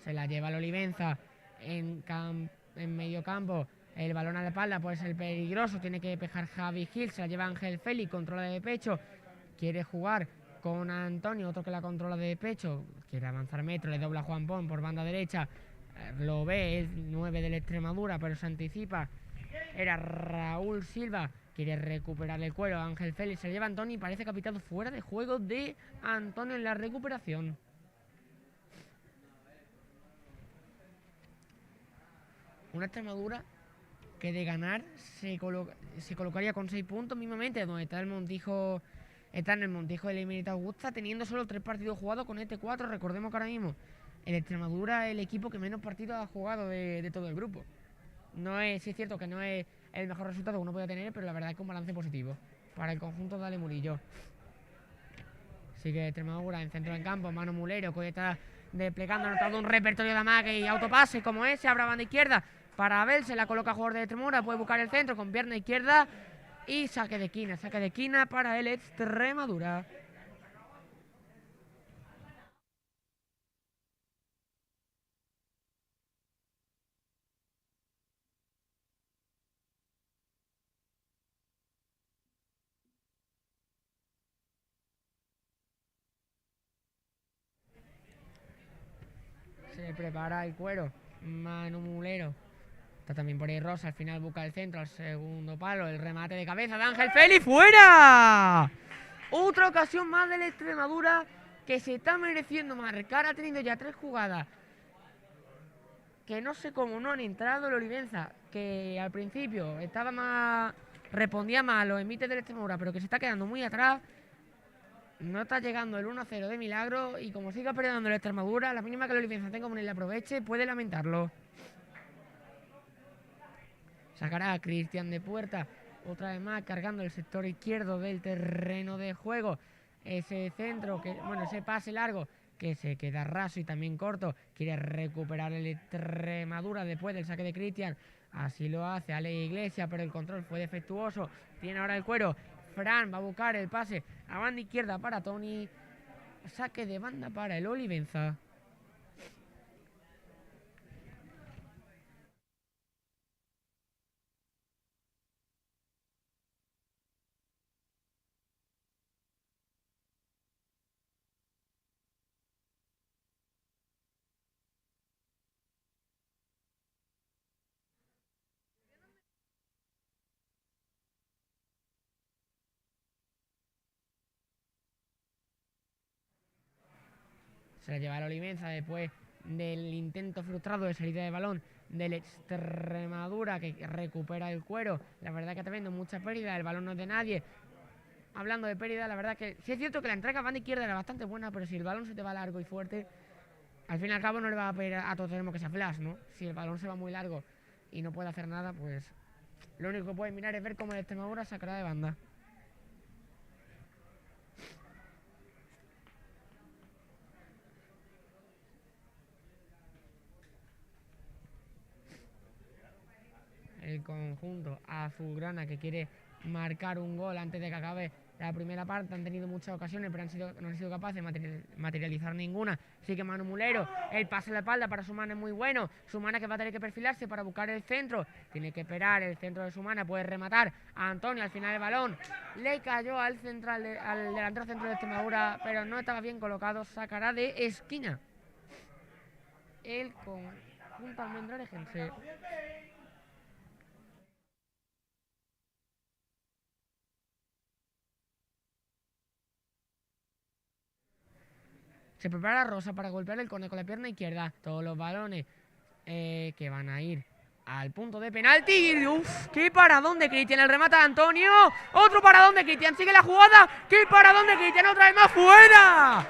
A: Se la lleva el Olivenza en medio campo. El balón a la espalda puede ser peligroso. Tiene que despejar Javi Gil. Se la lleva Ángel Félix. Controla de pecho. Quiere jugar con Antonio. Otro que la controla de pecho. Quiere avanzar metro. Le dobla a Juan Pon por banda derecha. Lo ve. Es 9 de la Extremadura, pero se anticipa. Era Raúl Silva. Quiere recuperar el cuero. Ángel Félix se lleva a Antonio y parece que ha pitado fuera de juego de Antonio en la recuperación. Una Extremadura que de ganar se colocaría con 6 puntos mismamente, donde está el Montijo, está en el Montijo de la Emerita Augusta, teniendo solo 3 partidos jugados con este 4. Recordemos que ahora mismo el Extremadura es el equipo que menos partidos ha jugado de todo el grupo. No es, sí es cierto que no es el mejor resultado que uno puede tener, pero la verdad es que un balance positivo para el conjunto de Ale Murillo. Sigue Extremadura en centro del campo, Manu Mulero, que está desplegando todo un repertorio de amague y autopase como ese, abra banda izquierda para Abel, se la coloca jugador de Extremadura, puede buscar el centro con pierna izquierda y saque de esquina para el Extremadura. Se prepara el cuero, Manu Mulero. Está también por ahí Rosa, al final busca el centro, al segundo palo, el remate de cabeza de Ángel Félix, ¡fuera! Otra ocasión más de la Extremadura que se está mereciendo marcar, ha tenido ya 3 jugadas que no sé cómo no han entrado. El Olivenza, que al principio estaba más, respondía más a los envites de la Extremadura, pero que se está quedando muy atrás. No está llegando el 1-0 de milagro y como siga perdiendo la Extremadura, la mínima que el Olivenza tenga como ni le aproveche, puede lamentarlo. Sacará a Cristian de puerta, otra vez más cargando el sector izquierdo del terreno de juego. Ese centro, ese pase largo que se queda raso y también corto. Quiere recuperar el Extremadura después del saque de Cristian. Así lo hace Ale Iglesias, pero el control fue defectuoso. Tiene ahora el cuero. Fran va a buscar el pase a banda izquierda para Tony. Saque de banda para el Olivenza. Se la lleva el Olivenza después del intento frustrado de salida de balón del Extremadura, que recupera el cuero. La verdad que está viendo mucha pérdida, el balón no es de nadie. Hablando de pérdida, la verdad que sí es cierto que la entrega a banda izquierda era bastante buena, pero si el balón se te va largo y fuerte, al fin y al cabo no le va a pedir a todos tenemos que sea flash, ¿no? Si el balón se va muy largo y no puede hacer nada, pues Lo único que puedes mirar es ver cómo el Extremadura sacará de banda. El conjunto azulgrana que quiere marcar un gol antes de que acabe la primera parte. Han tenido muchas ocasiones, pero no han sido capaces de materializar ninguna. Así que Manu Mulero, el pase a la espalda para Sumana es muy bueno. Sumana que va a tener que perfilarse para buscar el centro. Tiene que esperar el centro de Sumana, puede rematar a Antonio. Al final el balón le cayó al delantero centro de Extremadura, pero no estaba bien colocado. Sacará de esquina el conjunto almendralejense. Se prepara Rosa para golpear el córner con la pierna izquierda. Todos los balones que van a ir al punto de penalti. ¡Uf! ¡Qué paradón de Cristian! El remate de Antonio. Otro paradón de Cristian. Sigue la jugada. ¡Qué paradón de Cristian! Otra vez más fuera.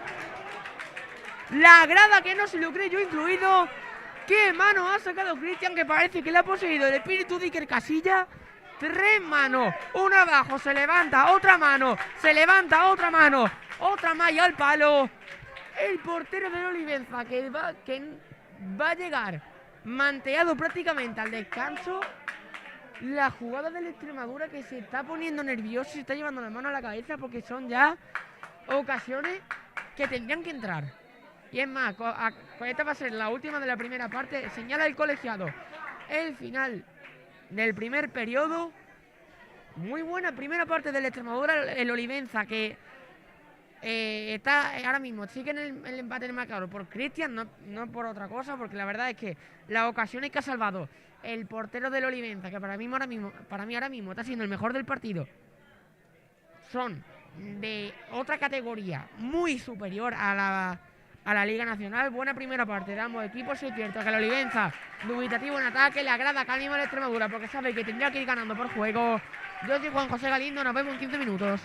A: La grada que no se lo creyó incluido. ¡Qué mano ha sacado Cristian! Que parece que le ha poseído el espíritu de Iker Casillas. 3 manos. Una abajo. Se levanta. Otra mano. Se levanta. Otra mano. Otra más y al palo. El portero de Olivenza que va a llegar manteado prácticamente al descanso. La jugada del Extremadura que se está poniendo nervioso, se está llevando la mano a la cabeza porque son ya ocasiones que tendrían que entrar. Y es más, esta va a ser la última de la primera parte. Señala el colegiado el final del primer periodo. Muy buena primera parte del Extremadura. El Olivenza que está ahora mismo, sigue en el empate en el marcador por Cristian, no por otra cosa, porque la verdad es que las ocasiones que ha salvado el portero del Olivenza, que para mí ahora mismo está siendo el mejor del partido, son de otra categoría muy superior a la Liga Nacional. Buena primera parte de ambos equipos. Es cierto que el Olivenza, dubitativo en ataque, le agrada que anima a la Extremadura porque sabe que tendría que ir ganando por juego. Yo soy Juan José Galindo, nos vemos en 15 minutos.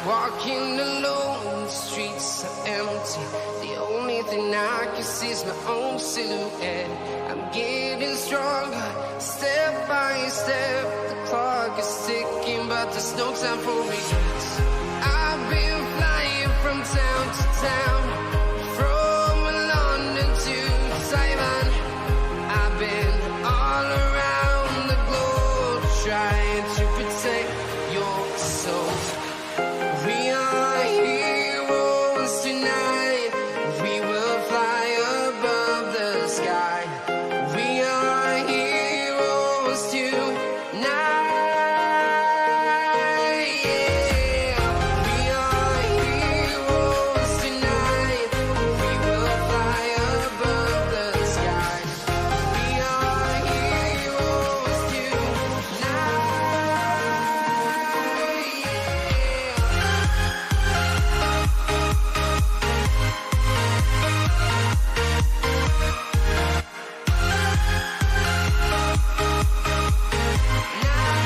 C: Walking alone, the streets are empty. The only thing I can see is my own silhouette. I'm getting stronger, step by step. The clock is ticking, but there's no time for regrets. I've been flying from town to town, from London to Taiwan. I've been all around the globe trying to protect your soul. We are heroes tonight. We will fly above the sky. We are heroes tonight. Yeah. We are heroes tonight. We will fly above the sky. We are heroes tonight. Yeah.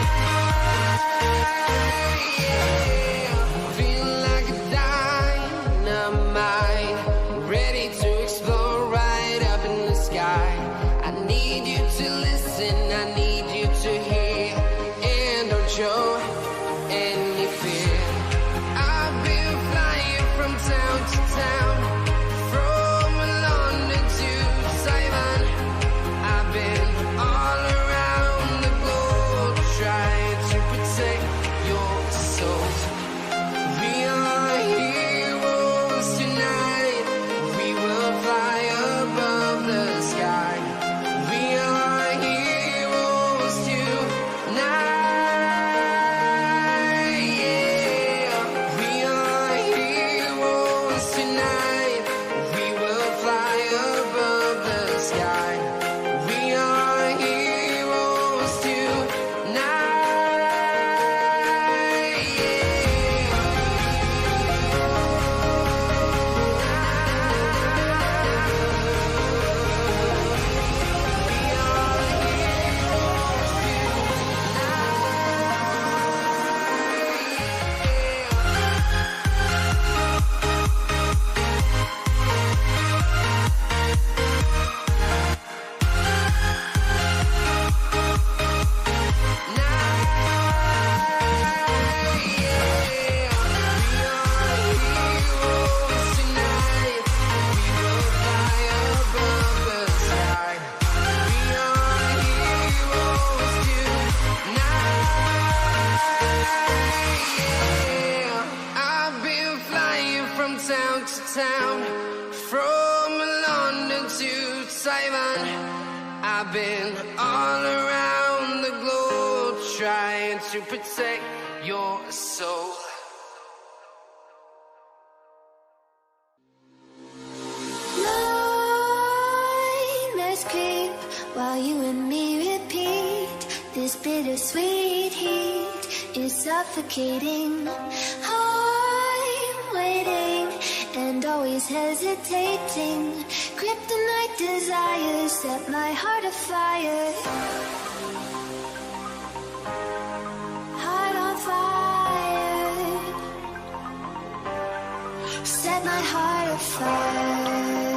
C: town, from London to Taiwan. I've been all around the globe trying to protect your soul.
D: Nightmares creep while you and me repeat. This bittersweet heat is suffocating. I'm waiting and always hesitating. Kryptonite desires set my heart afire. Heart on fire. Set my heart afire.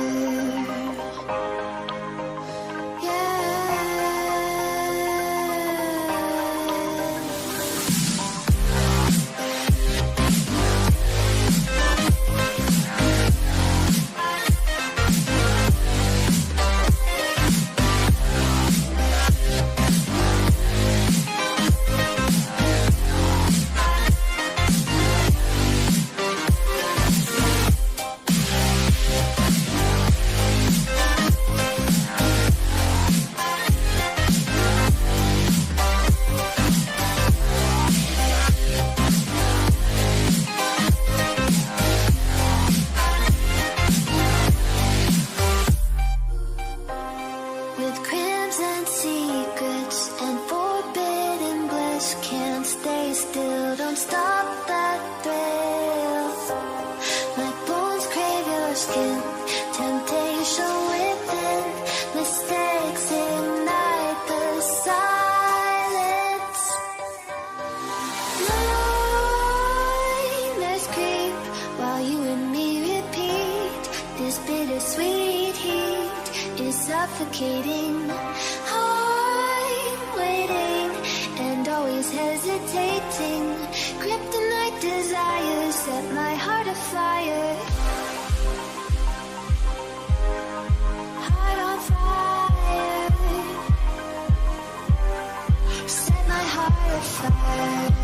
D: Suffocating, I'm waiting and always hesitating. Kryptonite desires set my heart afire. Heart on fire. Set my heart afire.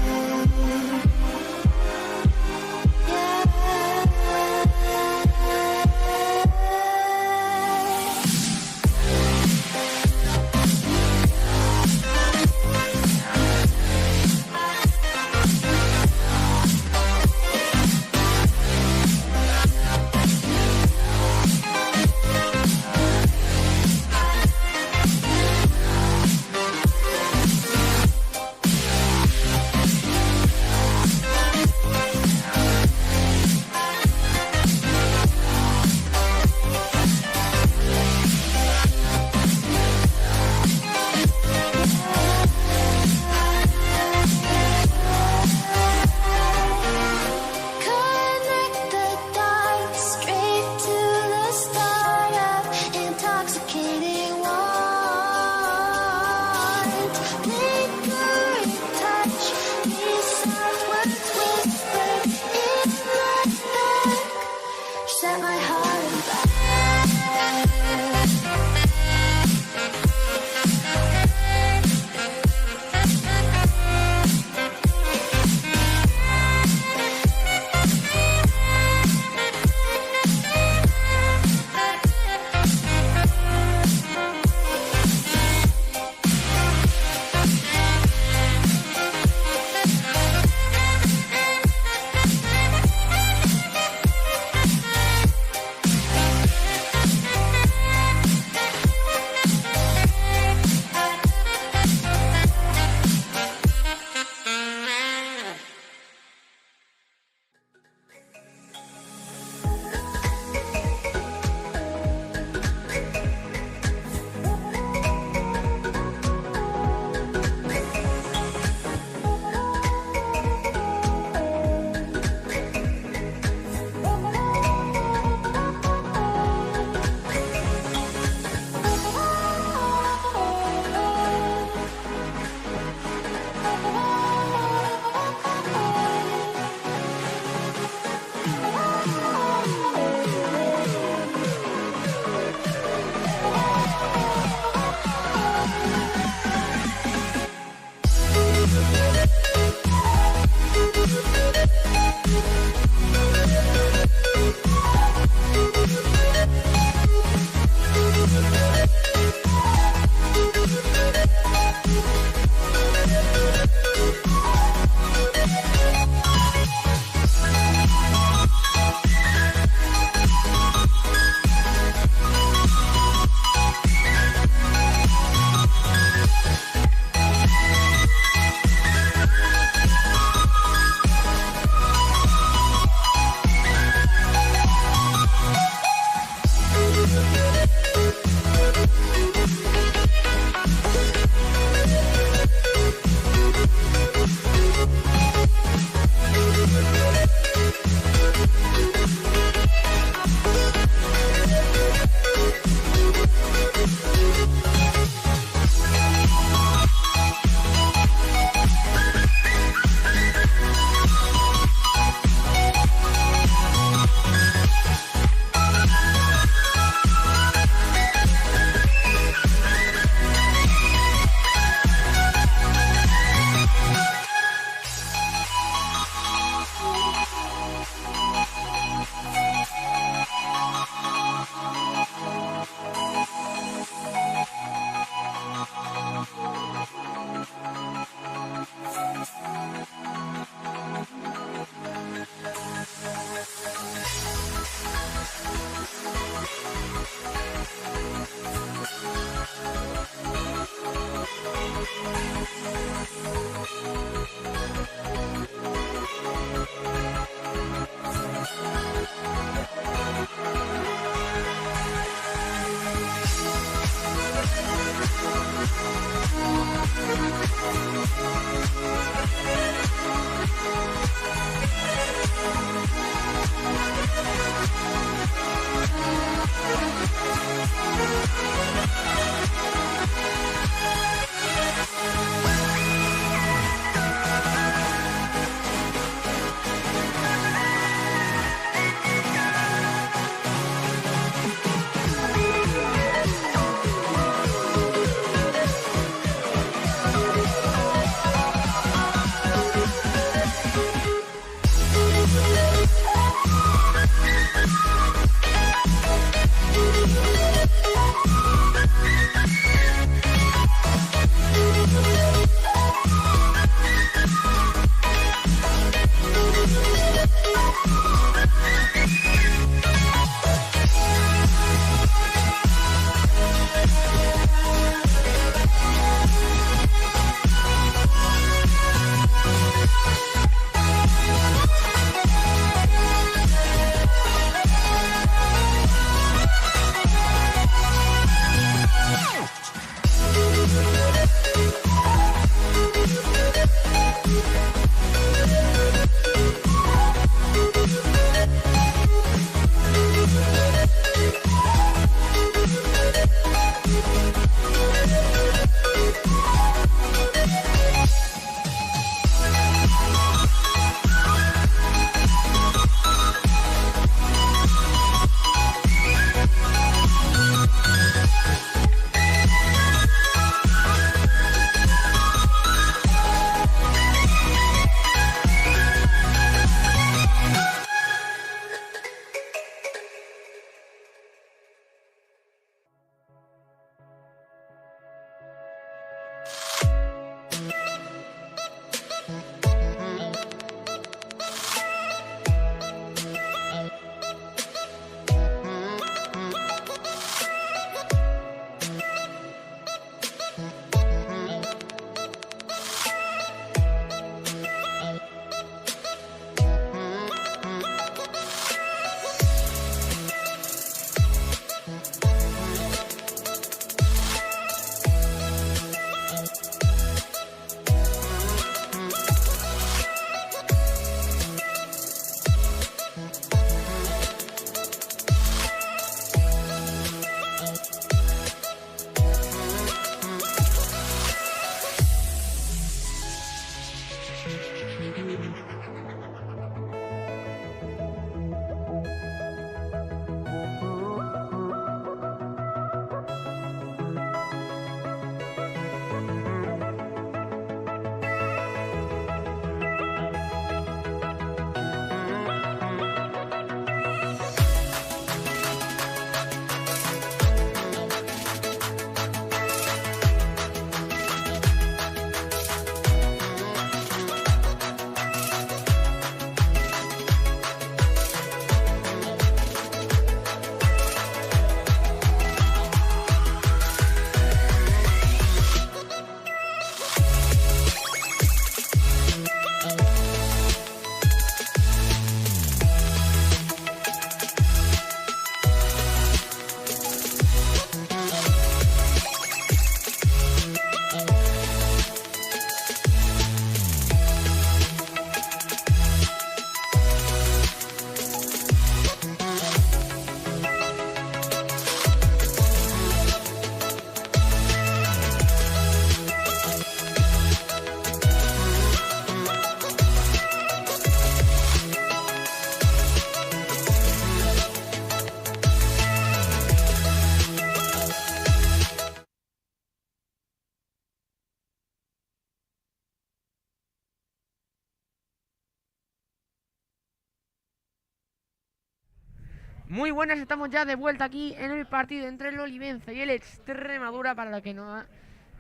A: Muy buenas, estamos ya de vuelta aquí en el partido entre el Olivenza y el Extremadura. Para los que no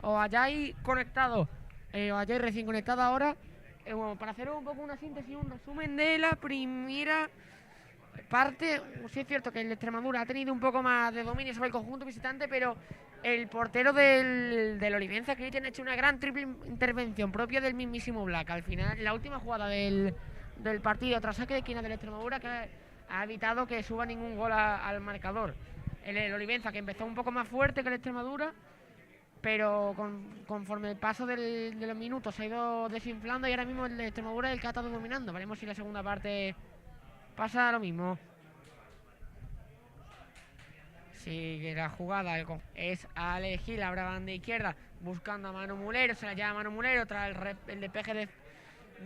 A: os hayáis conectado, os hayáis recién conectado ahora, bueno, para hacer un poco una síntesis, un resumen de la primera parte. Sí es cierto que el Extremadura ha tenido un poco más de dominio sobre el conjunto visitante, pero el portero del Olivenza, Cristian, ha hecho una gran triple intervención propia del mismísimo Black. Al final, la última jugada del partido, tras saque de esquina del Extremadura, que ha evitado que suba ningún gol al marcador. El Olivenza, que empezó un poco más fuerte que el Extremadura, pero conforme el paso de los minutos se ha ido desinflando, y ahora mismo el Extremadura es el que ha estado dominando. Veremos si la segunda parte pasa lo mismo. Sigue la jugada, es Alex Gil, abra banda izquierda, buscando a Manu Mulero, se la lleva Manu Mulero tras el despeje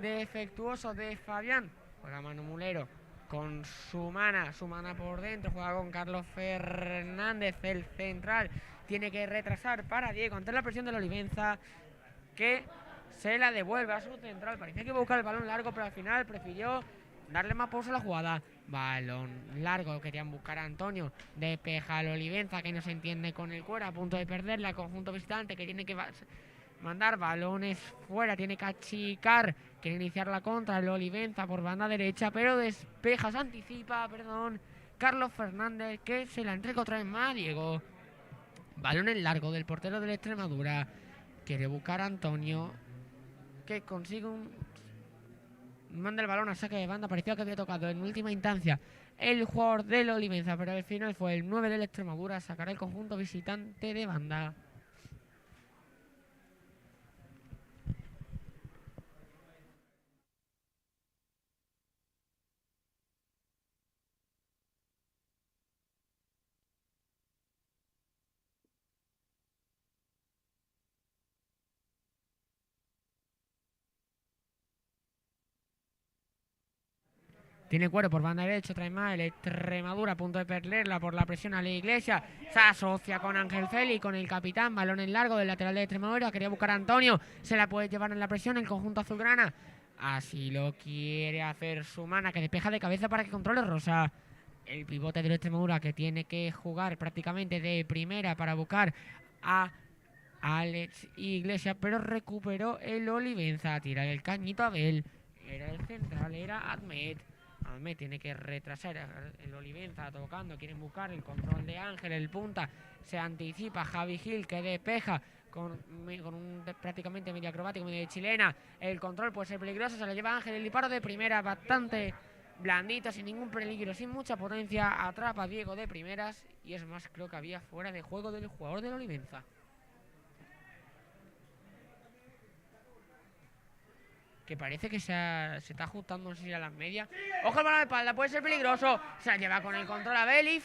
A: defectuoso de Fabián. Juega Manu Mulero con su mana por dentro, juega con Carlos Fernández, el central, tiene que retrasar para Diego ante la presión del Olivenza, que se la devuelve a su central. Parecía que iba a buscar el balón largo, pero al final prefirió darle más pausa a la jugada. Balón largo, querían buscar a Antonio, despeja al Olivenza, que no se entiende con el cuero, a punto de perderla, el conjunto visitante, que tiene que mandar balones fuera, tiene que achicar, quiere iniciar la contra el Olivenza por banda derecha, pero despeja, se anticipa, Carlos Fernández, que se la entrega otra vez más a Diego. Balón en largo del portero de la Extremadura, quiere buscar a Antonio, que consigue manda el balón a saque de banda. Parecía que había tocado en última instancia el jugador del Olivenza, pero al final fue el 9 del Extremadura. Sacará el conjunto visitante de banda. Tiene cuero por banda derecha, trae más el Extremadura, a punto de perderla por la presión a la Iglesia. Se asocia con Ángel Félix, con el capitán, balón en largo del lateral de Extremadura. Quería buscar a Antonio, se la puede llevar en la presión el conjunto azulgrana. Así lo quiere hacer su mana, que despeja de cabeza para que controle Rosa. El pivote del Extremadura, que tiene que jugar prácticamente de primera para buscar a Alex Iglesias, pero recuperó el Olivenza. Tira el cañito a Abel. Era el central, era Ahmed. Ahmed tiene que retrasar el Olivenza tocando, quieren buscar el control de Ángel, el punta, se anticipa Javi Gil, que despeja con un prácticamente medio acrobático, medio chilena. El control puede ser peligroso, se lo lleva Ángel, el disparo de primera bastante blandito, sin ningún peligro, sin mucha potencia, atrapa a Diego de primeras, y es más, creo que había fuera de juego del jugador del Olivenza. Que parece que se está ajustando, no sé si a las medias. ¡Ojo el balón de espalda! Puede ser peligroso. Se la lleva con el control a Beli.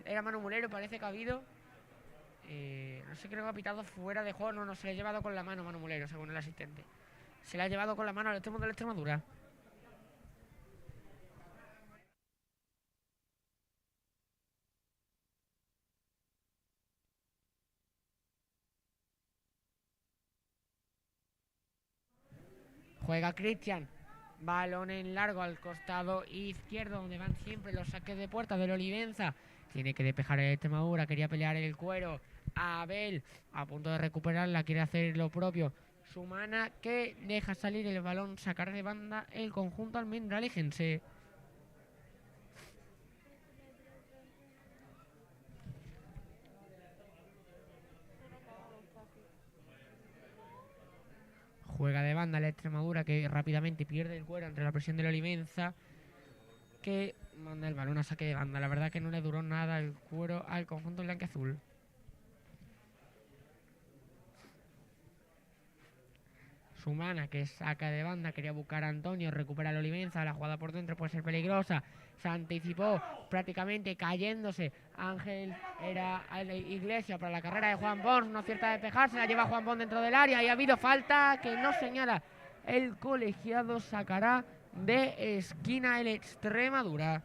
A: Era Manu Mulero, parece que ha habido. No sé, creo que ha pitado fuera de juego. No, se la ha llevado con la mano Manu Mulero, según el asistente. Se la ha llevado con la mano al extremo de la Extremadura. Juega Cristian. Balón en largo al costado izquierdo, donde van siempre los saques de puerta del Olivenza. Tiene que despejar el Extremadura, quería pelear el cuero. Abel, a punto de recuperarla, quiere hacer lo propio. Sumana, que deja salir el balón, sacar de banda el conjunto almendralejense. Juega de banda la Extremadura, que rápidamente pierde el cuero entre la presión del Olivenza, que manda el balón a saque de banda. La verdad que no le duró nada el cuero al conjunto blanquiazul. Sumana, que saca de banda, quería buscar a Antonio, recupera el Olivenza, la jugada por dentro puede ser peligrosa, se anticipó prácticamente cayéndose. Ángel era Iglesia para la carrera de Juan Pons, no acierta a despejarse, la lleva Juan Pons dentro del área y ha habido falta que no señala el colegiado. Sacará de esquina el Extremadura.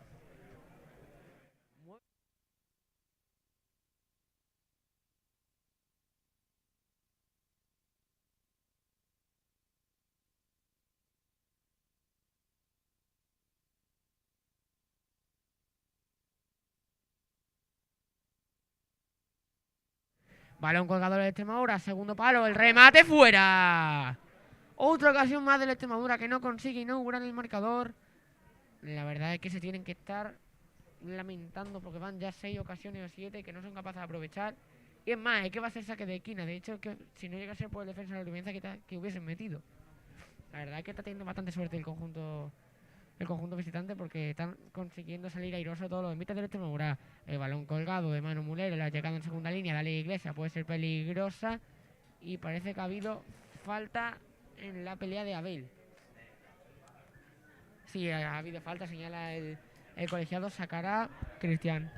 A: Balón colgado del Extremadura, segundo palo, el remate fuera. Otra ocasión más del Extremadura que no consigue inaugurar el marcador. La verdad es que se tienen que estar lamentando porque van ya 6 ocasiones o 7 que no son capaces de aprovechar. Y es más, es que va a ser saque de esquina. De hecho, que si no llega a ser por el defensa de la Olivenza que hubiesen metido. La verdad es que está teniendo bastante suerte el conjunto visitante porque están consiguiendo salir airoso todos los envites del Extremadura. El balón colgado de Manu Mulero, la llegada en segunda línea, dale Iglesia, puede ser peligrosa. Y parece que ha habido falta en la pelea de Abel. Sí, ha habido falta, señala el colegiado, sacará Cristian.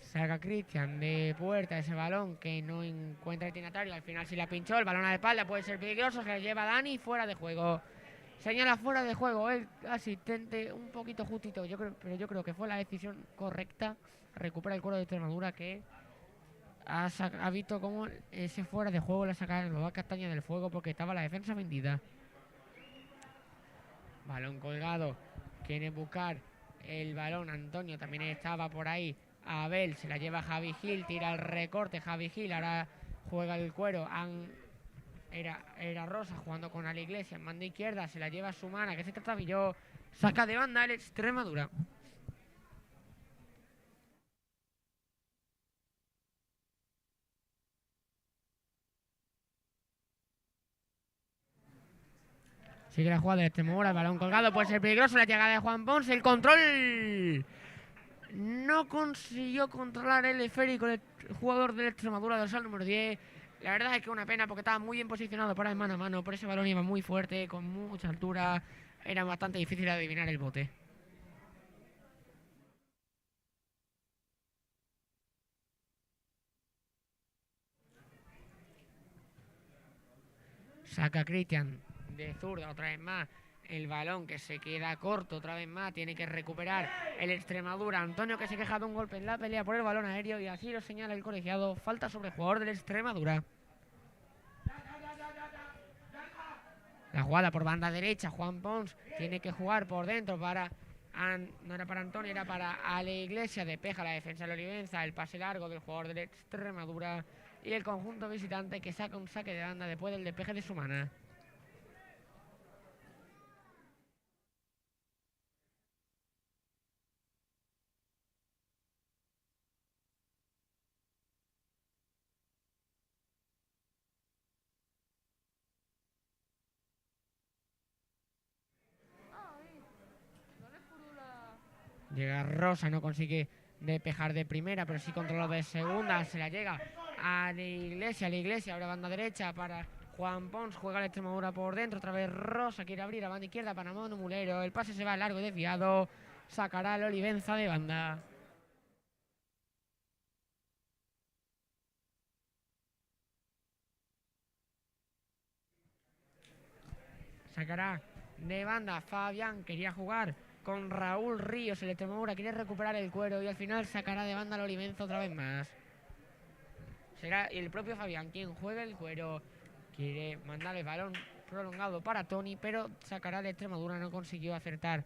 A: Saca Cristian de puerta ese balón que no encuentra el destinatario. Al final si la pinchó, el balón a la espalda puede ser peligroso. Se lo lleva Dani fuera de juego. Señala fuera de juego el asistente, un poquito justito, pero yo creo que fue la decisión correcta. Recupera el cuero de Extremadura que ha visto cómo ese fuera de juego le sacaron los dos castañas del fuego porque estaba la defensa vendida. Balón colgado, quiere buscar el balón. Antonio también estaba por ahí. Abel se la lleva Javi Gil, tira el recorte Javi Gil, ahora juega el cuero. Era Rosa jugando con la Iglesia en banda izquierda, se la lleva Sumana, que se trastabilló, saca de banda el Extremadura. Sigue la jugada del Extremadura, el balón colgado, puede ser peligroso, la llegada de Juan Ponce, el control. No consiguió controlar el esférico el jugador del Extremadura, dorsal número 10. La verdad es que una pena porque estaba muy bien posicionado para el mano a mano, por ese balón iba muy fuerte, con mucha altura, era bastante difícil adivinar el bote. Saca Cristian de zurda otra vez más. El balón que se queda corto otra vez más. Tiene que recuperar el Extremadura. Antonio que se queja de un golpe en la pelea por el balón aéreo. Y así lo señala el colegiado. Falta sobre el jugador del Extremadura. La jugada por banda derecha. Juan Pons tiene que jugar por dentro para... no era para Antonio, era para Ale Iglesias. Despeja la defensa de la Olivenza. El pase largo del jugador del Extremadura. Y el conjunto visitante que saca un saque de banda después del despeje de Sumana. Llega Rosa, no consigue despejar de primera, pero sí controla de segunda. Se la llega a la Iglesia, ahora banda derecha para Juan Pons. Juega la Extremadura por dentro, otra vez Rosa quiere abrir a banda izquierda para Manu Mulero. El pase se va largo y desviado. Sacará el Olivenza de banda. Sacará de banda Fabián, quería jugar con Raúl Ríos, el Extremadura quiere recuperar el cuero y al final sacará de banda al Olivenza otra vez más. Será el propio Fabián quien juega el cuero. Quiere mandar el balón prolongado para Tony, pero sacará el Extremadura, no consiguió acertar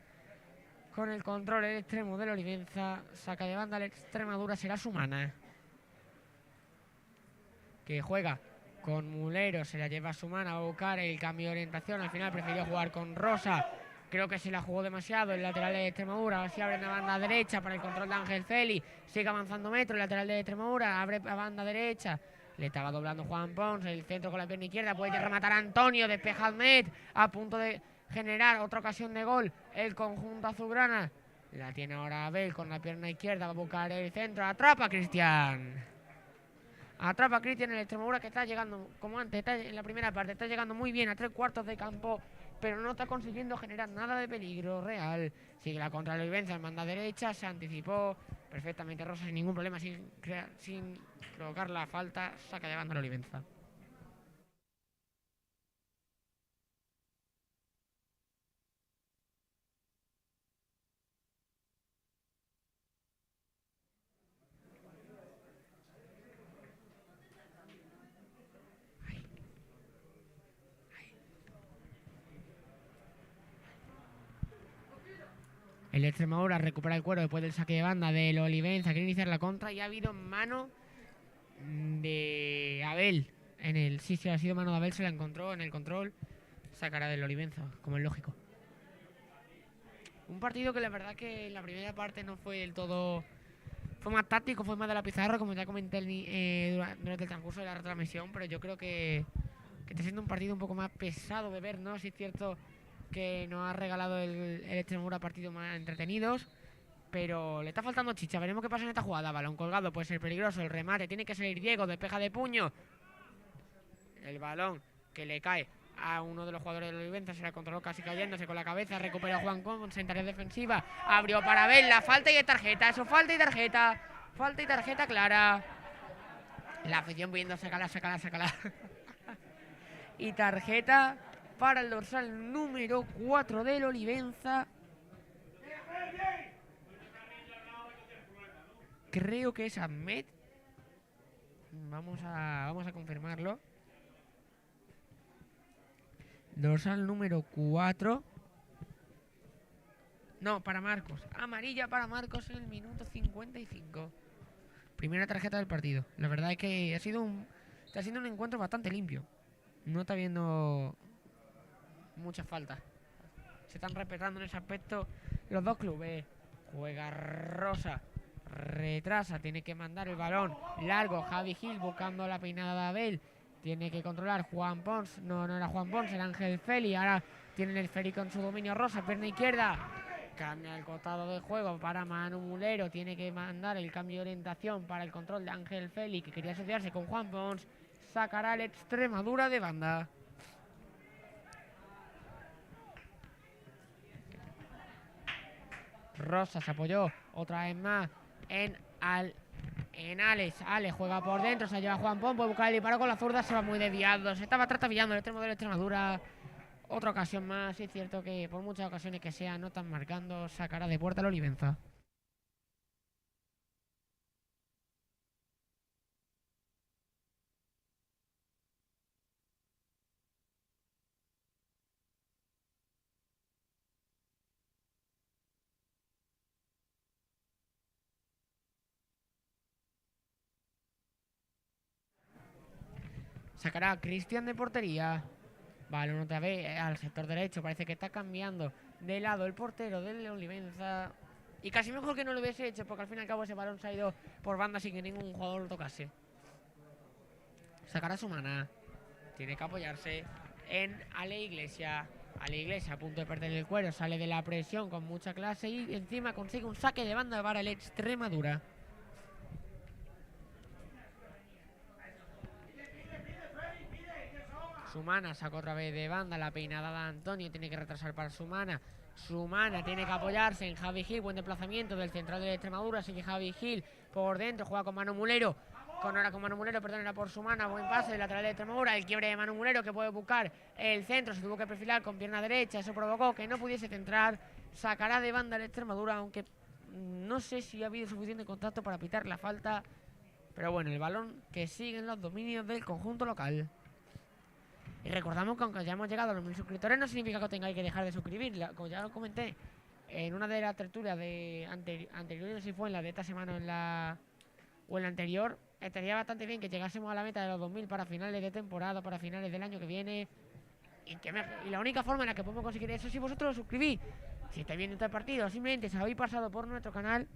A: con el control el extremo del Olivenza. Saca de banda el Extremadura, será Sumana, que juega con Mulero, se la lleva Sumana a buscar el cambio de orientación. Al final prefirió jugar con Rosa. Creo que se la jugó demasiado el lateral de Extremadura. Así abre la banda derecha para el control de Ángel Feli. Sigue avanzando metro, el lateral de Extremadura. Abre a banda derecha. Le estaba doblando Juan Pons. El centro con la pierna izquierda. Puede rematar a Antonio. Despeja Ahmed. A punto de generar otra ocasión de gol. El conjunto azulgrana. La tiene ahora Abel con la pierna izquierda. Va a buscar el centro. Atrapa Cristian. Atrapa a Cristian el Extremadura, que está llegando, como antes, está en la primera parte, está llegando muy bien a 3/4 de campo, pero no está consiguiendo generar nada de peligro real. Sigue la contra la Olivenza en banda derecha, se anticipó perfectamente Rosa sin ningún problema, sin provocar la falta, saca de banda la Olivenza. El Extremadura recupera el cuero después del saque de banda del Olivenza. Quiere iniciar la contra y ha habido mano de Abel. Sí, ha sido mano de Abel, se la encontró en el control. Sacará del Olivenza, como es lógico. Un partido que la verdad que en la primera parte no fue del todo... Fue más táctico, fue más de la pizarra, como ya comenté durante el transcurso de la retransmisión, pero yo creo que está siendo un partido un poco más pesado de ver, ¿no? Sí es cierto que nos ha regalado el Extremadura partidos más entretenidos, pero le está faltando chicha. Veremos qué pasa en esta jugada. Balón colgado, puede ser peligroso, el remate, tiene que salir Diego, despeja de puño. El balón que le cae a uno de los jugadores del Olivenza, se la controló casi cayéndose con la cabeza, recupera Juan Pons en tarea defensiva, abrió para Abel, la falta y tarjeta, eso, falta y tarjeta clara. La afición viendo, sácala. Y tarjeta para el dorsal número 4 del Olivenza. Creo que es Ahmed. Vamos a confirmarlo. Dorsal número 4. No, para Marcos. Amarilla para Marcos en el minuto 55. Primera tarjeta del partido. La verdad es que está siendo un encuentro bastante limpio. No está habiendo muchas faltas. Se están respetando en ese aspecto los dos clubes. Juega Rosa. Retrasa. Tiene que mandar el balón largo. Javi Gil buscando la peinada de Abel. Tiene que controlar Juan Pons. No era Juan Pons, era Ángel Feli. Ahora tiene el esférico en su dominio Rosa. Pierna izquierda. Cambia el costado de juego para Manu Mulero. Tiene que mandar el cambio de orientación para el control de Ángel Feli, que quería asociarse con Juan Pons. Sacará el Extremadura de banda. Rosa se apoyó otra vez más en Alex. Alex juega por dentro, se lleva Juan Pons, puede buscar el disparo con la zurda, se va muy desviado. Se estaba trastabillando el extremo de la Extremadura. Otra ocasión más, sí es cierto que por muchas ocasiones que sea no están marcando, sacará de puerta el Olivenza. Sacará Cristian de portería. Balón otra vez al sector derecho. Parece que está cambiando de lado el portero del Olivenza. Y casi mejor que no lo hubiese hecho, porque al fin y al cabo ese balón se ha ido por banda sin que ningún jugador lo tocase. Sacará su mana. Tiene que apoyarse en Ale Iglesia. Ale Iglesia a punto de perder el cuero. Sale de la presión con mucha clase y encima consigue un saque de banda para el Extremadura. Sumana saca otra vez de banda la peinada de Antonio. Tiene que retrasar para Sumana. Sumana tiene que apoyarse en Javi Gil. Buen desplazamiento del central de Extremadura. Sigue Javi Gil por dentro. Juega con Manu Mulero. Era por Sumana. Buen pase del lateral de Extremadura. El quiebre de Manu Mulero que puede buscar el centro. Se tuvo que perfilar con pierna derecha. Eso provocó que no pudiese centrar. Sacará de banda el Extremadura. Aunque no sé si ha habido suficiente contacto para pitar la falta. Pero bueno, el balón que sigue en los dominios del conjunto local. Y recordamos que aunque ya hemos llegado a los 1000 suscriptores, no significa que tengáis que dejar de suscribir. Como ya lo comenté en una de las tertulias de anterior, no sé si fue en la de esta semana o en la anterior, estaría bastante bien que llegásemos a la meta de los 2000 para finales de temporada, para finales del año que viene. Y la única forma en la que podemos conseguir eso es si vosotros os suscribís. Si estáis viendo este partido, simplemente si habéis pasado por nuestro canal,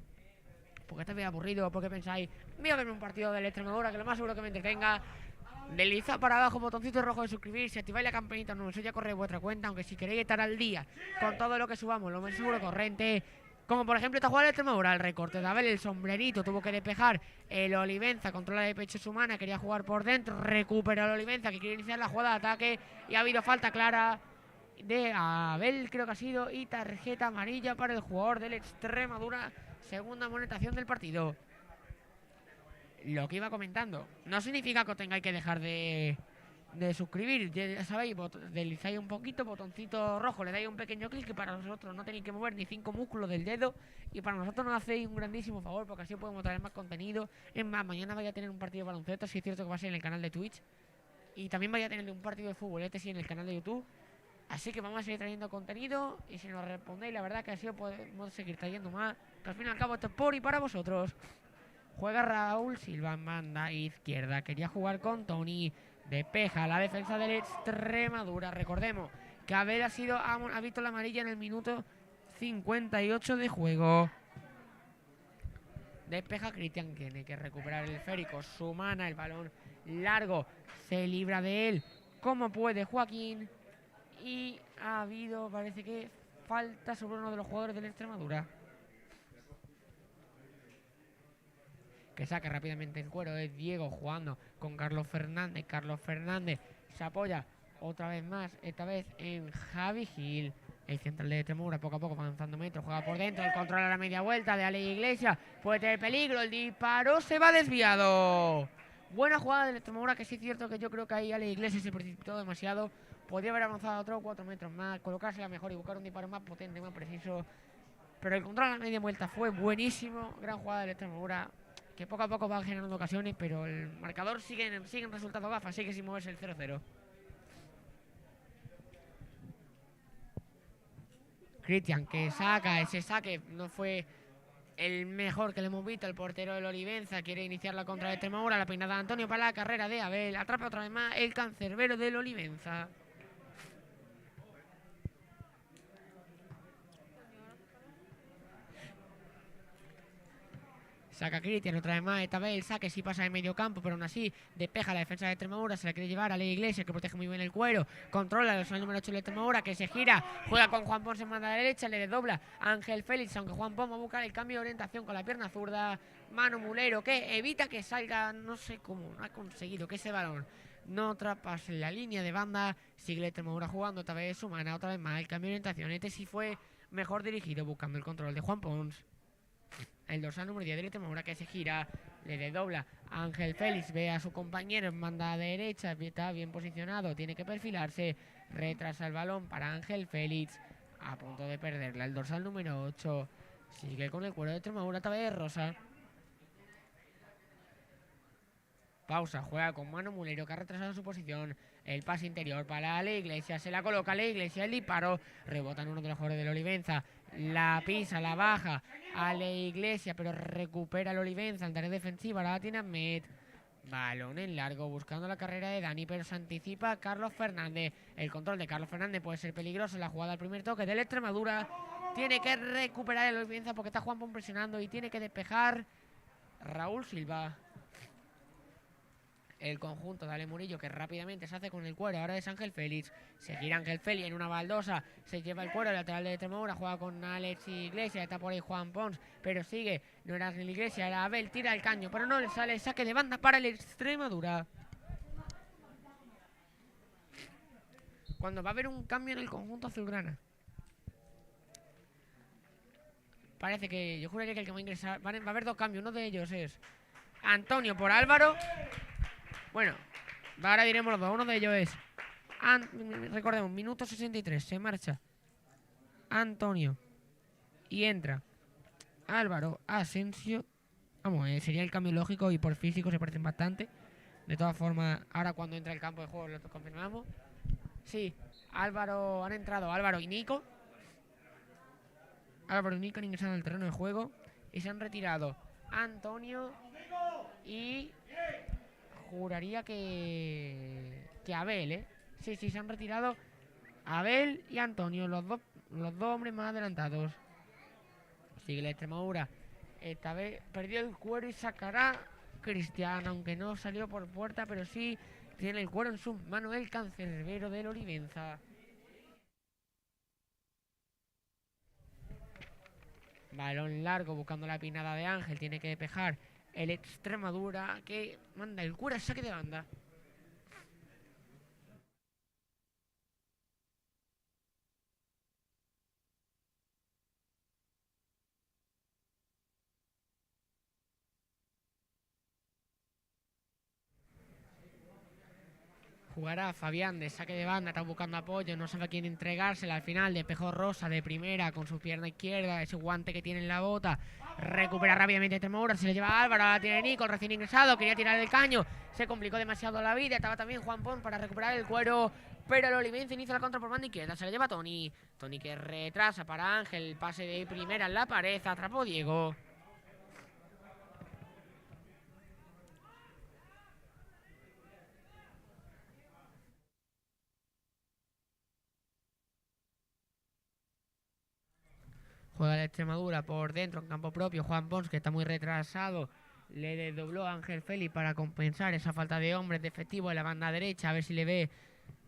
A: porque estáis aburrido o porque pensáis, voy a verme un partido del Extremadura que lo más seguro que me entretenga. Deslizad para abajo, botoncito rojo de suscribirse, activáis la campanita, no ya corre vuestra cuenta, aunque si queréis estar al día con todo lo que subamos, lo más seguro corriente, como por ejemplo esta jugada de Extremadura, el recorte de Abel, el sombrerito, tuvo que despejar el Olivenza, controla de pecho Sumana, quería jugar por dentro, recupera el Olivenza que quiere iniciar la jugada de ataque y ha habido falta clara de Abel, creo que ha sido, y tarjeta amarilla para el jugador del Extremadura, segunda amonestación del partido. Lo que iba comentando, no significa que os tengáis que dejar de suscribir, ya sabéis, deslizáis un poquito, botoncito rojo, le dais un pequeño clic que para nosotros no tenéis que mover ni 5 músculos del dedo y para nosotros nos hacéis un grandísimo favor porque así podemos traer más contenido. Es más, mañana vaya a tener un partido de baloncesto, si es cierto que va a ser en el canal de Twitch y también vaya a tener un partido de fútbol, sí en el canal de YouTube Así que vamos a seguir trayendo contenido y si nos respondéis, la verdad que así podemos seguir trayendo más. Que al fin y al cabo esto es por y para vosotros. Juega Raúl Silva en banda izquierda. Quería jugar con Tony. Despeja la defensa del Extremadura. Recordemos que Abel ha visto la amarilla en el minuto 58 de juego. Despeja Cristian, tiene que recuperar el esférico. Su mana, el balón largo. Se libra de él como puede Joaquín. Y ha habido, parece que, falta sobre uno de los jugadores del Extremadura. Que saca rápidamente el cuero. Es Diego jugando con Carlos Fernández. Carlos Fernández se apoya otra vez más, esta vez en Javi Gil. El central de Extremadura poco a poco avanzando metros. Juega por dentro, el control a la media vuelta de Ale Iglesias. Puede tener peligro, el disparo se va desviado. Buena jugada del Extremadura, que sí es cierto que yo creo que ahí Ale Iglesias se precipitó demasiado. Podría haber avanzado 3 o 4 metros más, colocársela mejor y buscar un disparo más potente, más preciso. Pero el control a la media vuelta fue buenísimo. Gran jugada del Extremadura, que poco a poco va generando ocasiones, pero el marcador sigue en resultado gafa, sigue sin moverse el 0-0. Cristian que saca, ese saque no fue el mejor que le hemos visto. El portero del Olivenza quiere iniciar la contra de Extremadura. La peinada de Antonio para la carrera de Abel. Atrapa otra vez más el cancerbero del Olivenza. Saca Cristian otra vez más, esta vez el saque sí pasa en medio campo, pero aún así despeja la defensa de Extremadura, se la quiere llevar a Ley Iglesias, que protege muy bien el cuero, controla el número 8 de Extremadura, que se gira, juega con Juan Pons en banda derecha, le desdobla a Ángel Félix, aunque Juan Pons va a buscar el cambio de orientación con la pierna zurda. Manu Mulero, que evita que salga, no sé cómo, no ha conseguido que ese balón no traspase la línea de banda. Sigue Extremadura jugando, otra vez Humana, otra vez más el cambio de orientación. Este sí fue mejor dirigido, buscando el control de Juan Pons. El dorsal número 10 de Extremadura, que se gira, le desdobla a Ángel Félix, ve a su compañero en banda derecha, está bien posicionado, tiene que perfilarse, retrasa el balón para Ángel Félix, a punto de perderla. El dorsal número 8 sigue con el cuero de Extremadura, esta vez Rosa. Pausa, juega con Manu Mulero, que ha retrasado su posición. El pase interior para la Iglesia, se la coloca la Iglesia, el disparo, rebota en uno de los jugadores del Olivenza. La pisa, la baja a la Iglesia, pero recupera el Olivenza en tarea defensiva. La tiene Ahmed. Balón en largo, buscando la carrera de Dani, pero se anticipa Carlos Fernández. El control de Carlos Fernández puede ser peligroso. La jugada al primer toque del Extremadura. Tiene que recuperar el Olivenza porque está Juan Pons presionando y tiene que despejar Raúl Silva. El conjunto de Ale Murillo, que rápidamente se hace con el cuero. Ahora es Ángel Félix. Se gira Ángel Félix en una baldosa. Se lleva el cuero. El lateral de Extremadura juega con Alex Iglesias. Está por ahí Juan Pons, pero sigue. No era Ángel Iglesias, era Abel. Tira el caño, pero no le sale el saque de banda para el Extremadura. Cuando va a haber un cambio en el conjunto azulgrana. Parece que, yo juraría que el que va a ingresar, va a haber 2 cambios. Uno de ellos es Antonio por Álvaro. Bueno, ahora diremos los dos. Uno de ellos es, recordemos, minuto 63, se marcha Antonio y entra Álvaro Asensio. Vamos, sería el cambio lógico y por físico se parecen bastante. De todas formas, ahora cuando entra el campo de juego lo confirmamos. Sí, han entrado Álvaro y Nico. Álvaro y Nico han ingresado al terreno de juego y se han retirado Antonio y... juraría que Abel, ¿eh? Sí, se han retirado Abel y Antonio, los dos hombres más adelantados. Sigue la Extremadura. Esta vez perdió el cuero y sacará Cristian, aunque no salió por puerta, pero sí tiene el cuero en sus manos el cancerbero del Olivenza. Balón largo buscando la pinada de Ángel, tiene que despejar el Extremadura, que manda el cuero, saque de banda. Jugará Fabián de saque de banda, está buscando apoyo, no sabe a quién entregársela. Al final despejó Rosa de primera con su pierna izquierda, ese guante que tiene en la bota. Recupera rápidamente Extremadura, se le lleva a Álvaro, la tiene Nico, recién ingresado, quería tirar el caño, se complicó demasiado la vida. Estaba también Juan Pons para recuperar el cuero, pero el Olivenza inicia la contra por banda izquierda, se la lleva Tony. Tony que retrasa para Ángel, el pase de primera en la pared, atrapó Diego. Juega la Extremadura por dentro en campo propio. Juan Pons, que está muy retrasado, le desdobló a Ángel Félix para compensar esa falta de hombres de efectivo en la banda derecha. A ver si le ve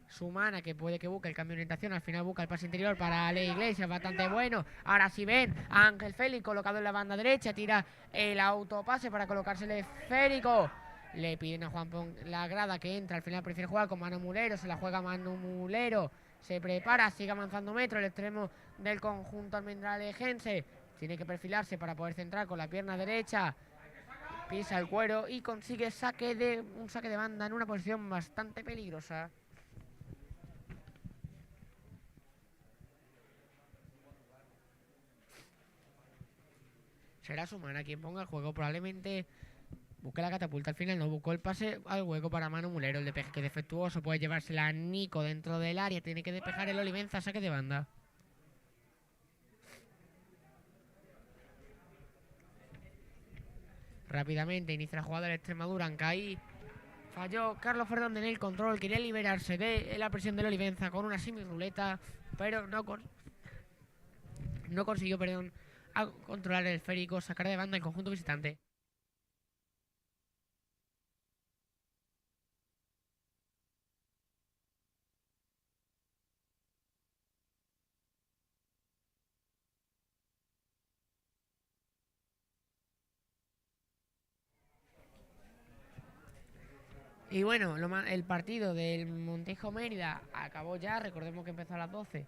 A: Sumana, que puede que busque el cambio de orientación. Al final busca el pase interior para Ale Iglesias, bastante bueno. Ahora sí ven a Ángel Félix colocado en la banda derecha. Tira el autopase para colocarse el esférico. Le piden a Juan Pons la grada que entra. Al final prefiere jugar con Manu Mulero. Se la juega Manu Mulero. Se prepara, sigue avanzando metro. El extremo del conjunto almendralejense tiene que perfilarse para poder centrar con la pierna derecha. Pisa el cuero y consigue un saque de banda en una posición bastante peligrosa. Será Sumana quien ponga el juego. Probablemente busque la catapulta. Al final no buscó el pase al hueco para Manu Mulero. El despeje que es defectuoso. Puede llevársela a Nico dentro del área. Tiene que despejar el Olivenza. Saque de banda. Rápidamente inicia la jugada de la Extremadura. Ancaí falló. Carlos Fernández en el control. Quería liberarse de la presión del Olivenza con una semi-ruleta, pero no consiguió, a controlar el esférico, sacar de banda el conjunto visitante. Y bueno, el partido del Montijo Mérida acabó ya. Recordemos que empezó a las 12.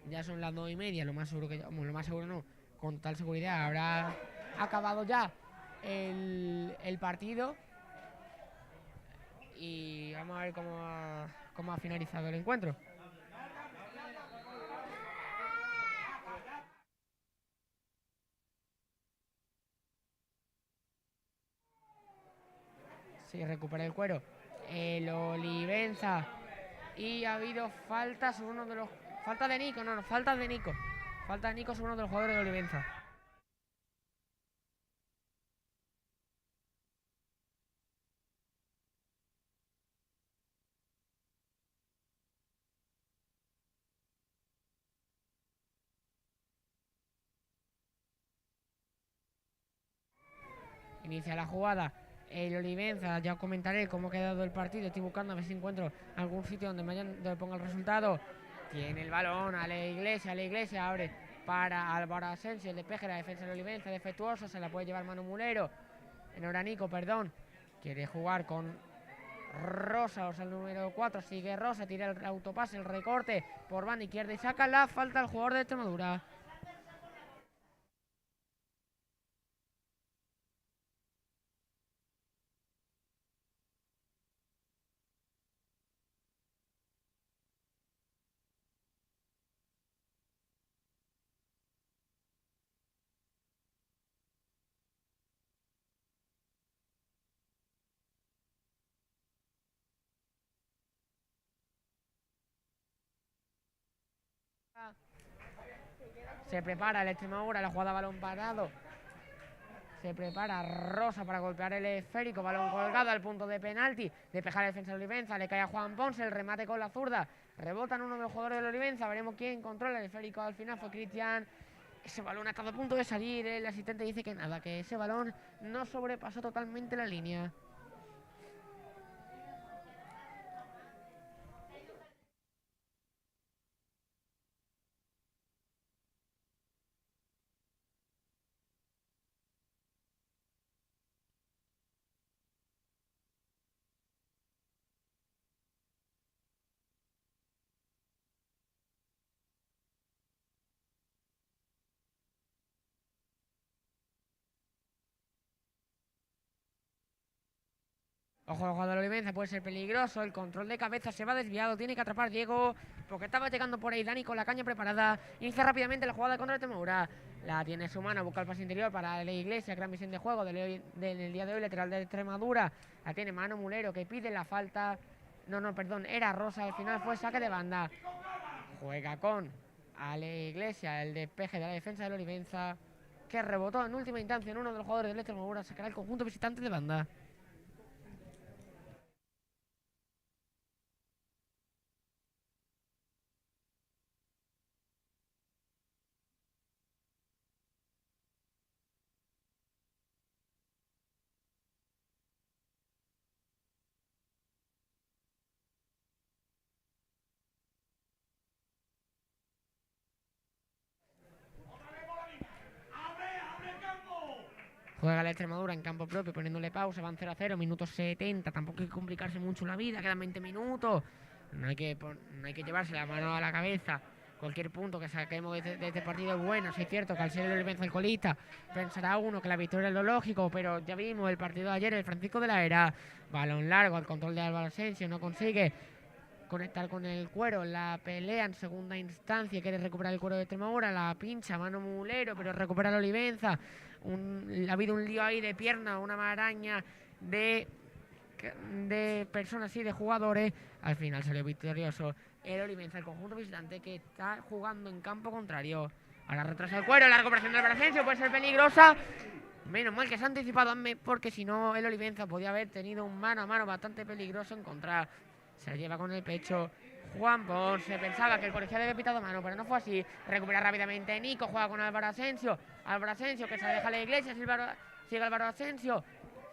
A: Ya son las 2:30. Lo más seguro no, con tal seguridad habrá acabado ya el partido. Y vamos a ver cómo ha finalizado el encuentro. Sí, recupera el cuero el Olivenza. Y ha habido falta sobre uno de los... Falta de Nico sobre uno de los jugadores de Olivenza. Inicia la jugada el Olivenza. Ya os comentaré cómo ha quedado el partido. Estoy buscando a ver si encuentro algún sitio donde ponga el resultado. Tiene el balón a la Iglesia abre para Álvaro Asensio. El despeje, la defensa de Olivenza defectuoso. Se la puede llevar Manu Mulero. Nico, perdón. Quiere jugar con Rosa, el número 4. Sigue Rosa, tira el autopase, el recorte por banda izquierda y saca la falta al jugador de Extremadura. Se prepara el Extremadura, la jugada balón parado. Se prepara Rosa para golpear el esférico, balón colgado al punto de penalti. Despejar el defensa de Olivenza, le cae a Juan Ponce, el remate con la zurda. Rebota en uno de los jugadores de Olivenza, veremos quién controla el esférico al final. Fue Cristian. Ese balón ha estado a punto de salir, el asistente dice que nada, que ese balón no sobrepasó totalmente la línea. Ojo, la jugada de Olivenza puede ser peligroso. El control de cabeza se va desviado. Tiene que atrapar Diego, porque estaba llegando por ahí Dani con la caña preparada. Inicia rápidamente la jugada contra el Extremadura. La tiene Sumana, busca el pase interior para la Iglesia. Gran misión de juego del día de hoy, lateral de Extremadura. La tiene Manu Mulero, que pide la falta. No, perdón, era Rosa, al final fue saque de banda. Juega con Ale Iglesias, el despeje de la defensa del Olivenza, que rebotó en última instancia en uno de los jugadores del Extremadura, sacará el conjunto visitante de banda. Juega la Extremadura en campo propio, poniéndole pausa, van 0-0, minutos 70, tampoco hay que complicarse mucho la vida, quedan 20 minutos. No hay que llevarse la mano a la cabeza. Cualquier punto que saquemos de este partido es bueno. Sí es cierto que al ser el Olivenza el colista, pensará uno que la victoria es lo lógico, pero ya vimos el partido de ayer, el Francisco de la Era, balón largo al control de Álvaro Asensio, no consigue conectar con el cuero, la pelea en segunda instancia, quiere recuperar el cuero de Extremadura, la pincha Manu Mulero, pero recupera el Olivenza. Ha habido un lío ahí de pierna, una maraña de personas y de jugadores. Al final salió victorioso el Olivenza, el conjunto visitante, que está jugando en campo contrario. Ahora retrasa el cuero, la recuperación del Álvaro Asensio puede ser peligrosa. Menos mal que se ha anticipado, porque si no el Olivenza podía haber tenido un mano a mano bastante peligroso en contra. Se la lleva con el pecho Juan Pons. Se pensaba que el colegiado había pitado mano, pero no fue así. Recupera rápidamente Nico, juega con Álvaro Asensio. Álvaro Asensio, que se la deja a la Iglesia. Sigue Álvaro Asensio.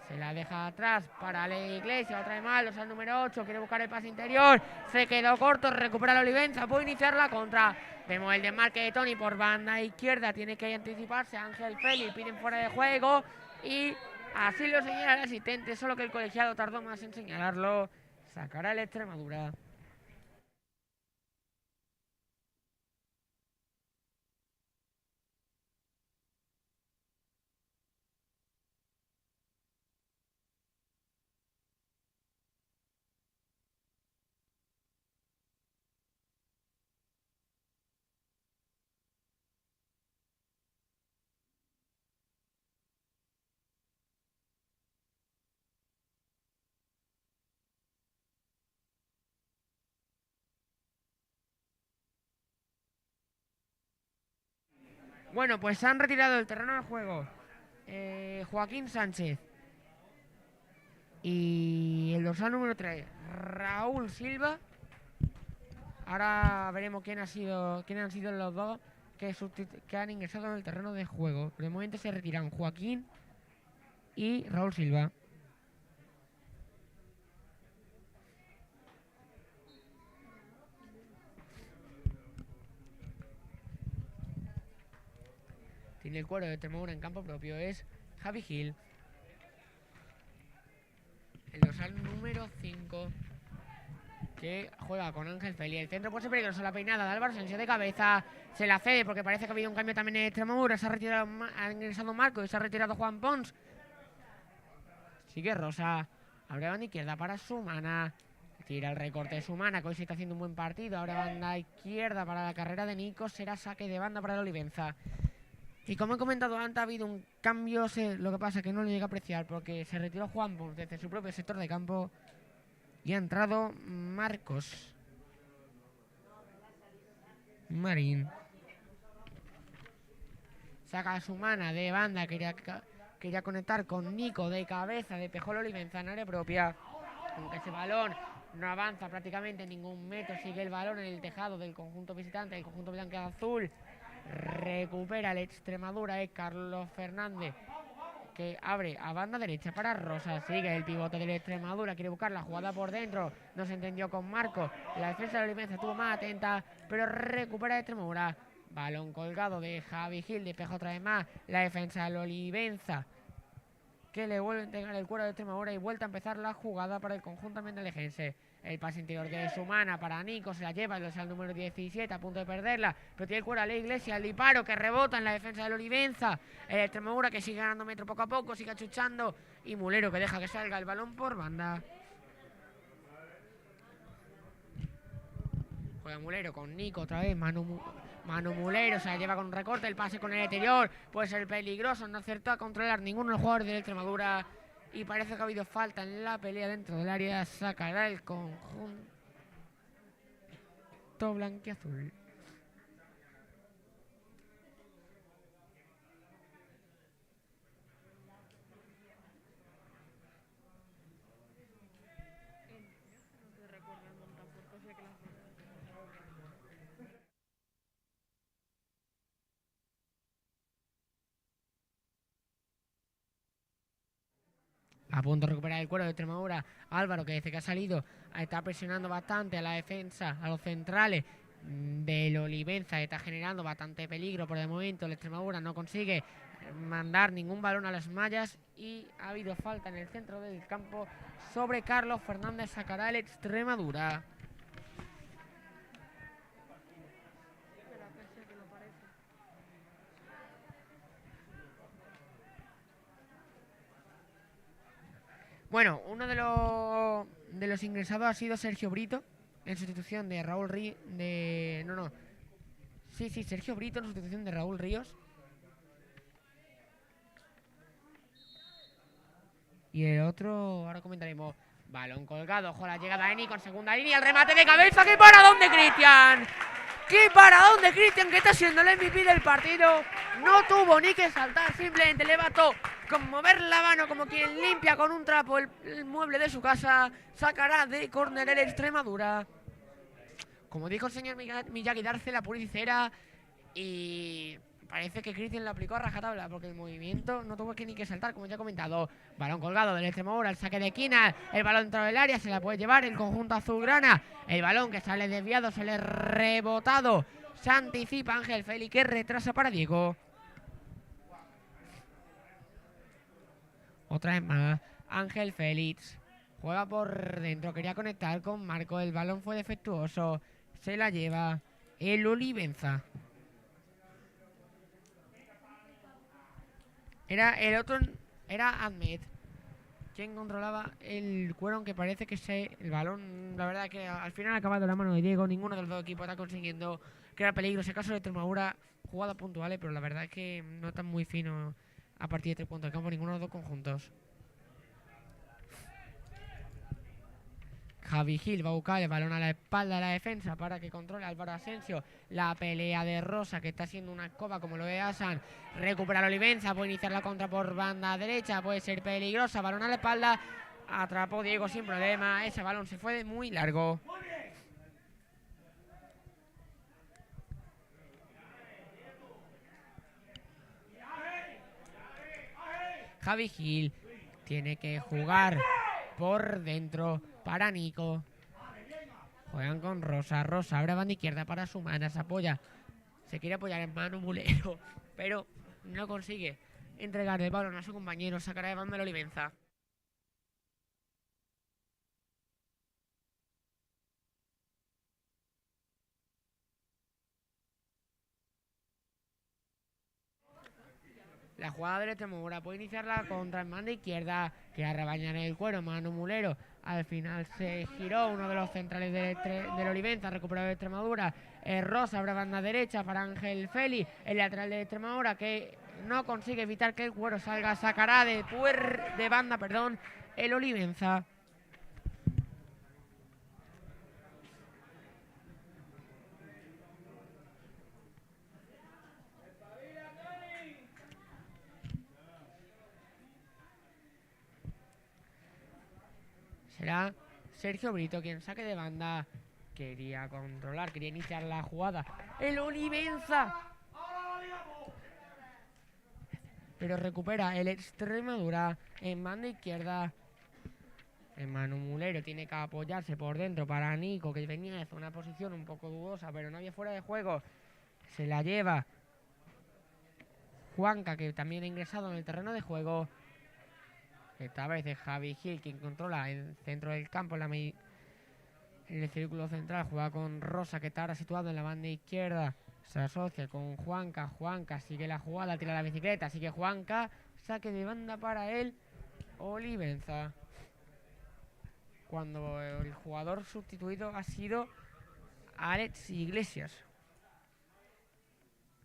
A: Se la deja atrás para la Iglesia. Otra vez mal, al número 8. Quiere buscar el pase interior. Se quedó corto. Recupera la Olivenza. Puede iniciar la contra. Vemos el desmarque de Tony por banda izquierda. Tiene que anticiparse. Ángel Félix piden fuera de juego. Y así lo señala el asistente. Solo que el colegiado tardó más en señalarlo. Sacará el Extremadura. Bueno, pues se han retirado del terreno de juego Joaquín Sánchez y el dorsal número 3, Raúl Silva. Ahora veremos quiénes han sido los dos que han ingresado en el terreno de juego. Pero de momento se retiran Joaquín y Raúl Silva. Tiene el cuero de Extremadura en campo propio, es Javi Gil. El dorsal número 5, que juega con Ángel Félix. El centro puede ser peligroso, la peinada de Álvaro Asensio de cabeza. Se la cede porque parece que ha habido un cambio también en Extremadura. Ha ingresado Marco y se ha retirado Juan Pons. Sigue Rosa. Abre banda izquierda para Sumana. Tira el recorte de Sumana, que hoy se está haciendo un buen partido. Abre banda izquierda para la carrera de Nico. Será saque de banda para el Olivenza. Y como he comentado antes, ha habido un cambio, lo que pasa es que no lo llega a apreciar porque se retiró Juan Pons desde su propio sector de campo y ha entrado Marcos Marín. Saca a Sumana de banda, quería conectar con Nico de cabeza, de Pejol Olivenza en área propia. Aunque ese balón no avanza prácticamente ningún metro, sigue el balón en el tejado del conjunto visitante, el conjunto blanco y azul. Recupera el Extremadura, es Carlos Fernández, que abre a banda derecha para Rosa. Sigue el pivote del Extremadura, quiere buscar la jugada por dentro, no se entendió con Marco. La defensa de la Olivenza estuvo más atenta, pero recupera el Extremadura. Balón colgado de Javi Gil, despeja otra vez más la defensa de la Olivenza, que le vuelve a entregar el cuero de Extremadura y vuelta a empezar la jugada para el conjunto mendelejense. El pase interior de Sumana para Nico, se la lleva el dorsal número 17, a punto de perderla, pero tiene el cuero a la Iglesia, el disparo que rebota en la defensa del Olivenza. El Extremadura que sigue ganando metro poco a poco, sigue achuchando, y Mulero que deja que salga el balón por banda. Juega Mulero con Nico otra vez, Manu Mulero se la lleva con un recorte, el pase con el exterior puede ser peligroso, no acertó a controlar ninguno de los jugadores de Extremadura Y parece que ha habido falta en la pelea dentro del área. Sacará el conjunto blanquiazul. A punto de recuperar el cuero de Extremadura. Álvaro, que desde que ha salido está presionando bastante a la defensa, a los centrales del Olivenza. Está generando bastante peligro por el momento. El Extremadura no consigue mandar ningún balón a las mallas. Y ha habido falta en el centro del campo sobre Carlos Fernández. Sacará el Extremadura. Bueno, uno de los ingresados ha sido Sergio Brito, en sustitución de Raúl Ríos. Sergio Brito en sustitución de Raúl Ríos. Y el otro, ahora comentaremos. Balón colgado, ojo la llegada de Nico en segunda línea, el remate de cabeza. ¡Qué paradón de Cristian! ¡Qué paradón de Cristian, que está siendo el MVP del partido! No tuvo ni que saltar, simplemente levantó con mover la mano como quien limpia con un trapo el mueble de su casa. Sacará de córner el Extremadura. Como dijo el señor Miyagi, darse la puricera. Y parece que Cristian lo aplicó a rajatabla, porque el movimiento no tuvo que ni que saltar, como ya he comentado. Balón colgado del Extremadura, el saque de esquina. El balón dentro del área, se la puede llevar el conjunto azulgrana. El balón que sale desviado, sale rebotado. Se anticipa Ángel Félix, que retrasa para Diego. Otra vez más, Ángel Félix juega por dentro, quería conectar con Marco. El balón fue defectuoso, se la lleva el Olivenza. Era Ahmed quien controlaba el cuero, aunque parece que el balón, la verdad que al final ha acabado en la mano de Diego. Ninguno de los dos equipos está consiguiendo crear peligro. Si acaso de Extremadura, jugadas puntuales, pero la verdad es que no están muy finos a partir de 3 puntos de campo ninguno de los dos conjuntos. Javi Gil va a buscar el balón a la espalda de la defensa para que controle Álvaro Asensio. La pelea de Rosa, que está haciendo una escoba como lo ve Asan. Recupera el Olivenza, puede iniciar la contra por banda derecha, puede ser peligrosa. Balón a la espalda, atrapó Diego sin problema. Ese balón se fue muy largo. Javi Gil tiene que jugar por dentro para Nico. Juegan con Rosa. Rosa abre banda izquierda para Sumana. Se apoya. Se quiere apoyar en Manu Mulero, pero no consigue entregar el balón a su compañero. Sacará de banda el Olivenza. La jugada del Extremadura puede iniciar la contra en banda izquierda. Quiere rebañar el cuero Manu Mulero. Al final se giró uno de los centrales del Olivenza. Recuperado de Extremadura. Rosa abre banda derecha para Ángel Félix. El lateral de Extremadura, que no consigue evitar que el cuero salga. Sacará de banda el Olivenza. Será Sergio Brito quien saque de banda. Quería controlar, quería iniciar la jugada el Olivenza, pero recupera el Extremadura en banda izquierda. Manu Mulero tiene que apoyarse por dentro para Nico, que venía de una posición un poco dudosa, pero no había fuera de juego. Se la lleva Juanca, que también ha ingresado en el terreno de juego. Esta vez es Javi Gil quien controla el centro del campo, en el círculo central. Juega con Rosa, que está ahora situado en la banda izquierda. Se asocia con Juanca. Juanca sigue la jugada, tira la bicicleta. Sigue Juanca. Saque de banda para él Olivenza. Cuando el jugador sustituido ha sido Alex Iglesias.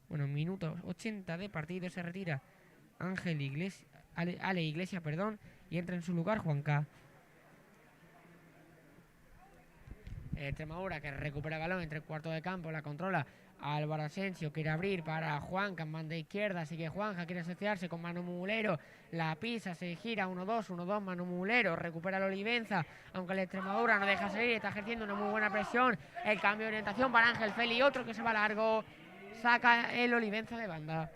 A: Bueno, minuto 80 de partido. Se retira Ale Iglesias, y entra en su lugar Juanca. Extremadura que recupera el balón entre el cuarto de campo, la controla Álvaro Asensio, quiere abrir para Juanca en banda izquierda, así que Juanja quiere asociarse con Manu Mulero, la pisa, se gira 1-2, Manu Mulero, recupera el Olivenza, aunque el Extremadura no deja salir, está ejerciendo una muy buena presión, el cambio de orientación para Ángel Feli, otro que se va largo, saca el Olivenza de banda.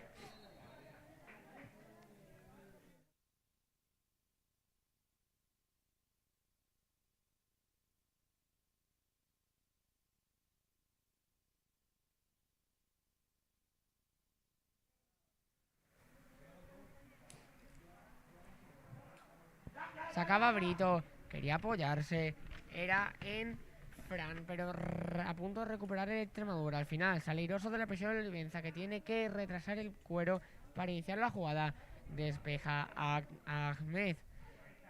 A: Sacaba Brito, quería apoyarse, era en Fran, pero a punto de recuperar el Extremadura. Al final, saliroso de la presión del Olivenza, que tiene que retrasar el cuero para iniciar la jugada. Despeja a Ahmed,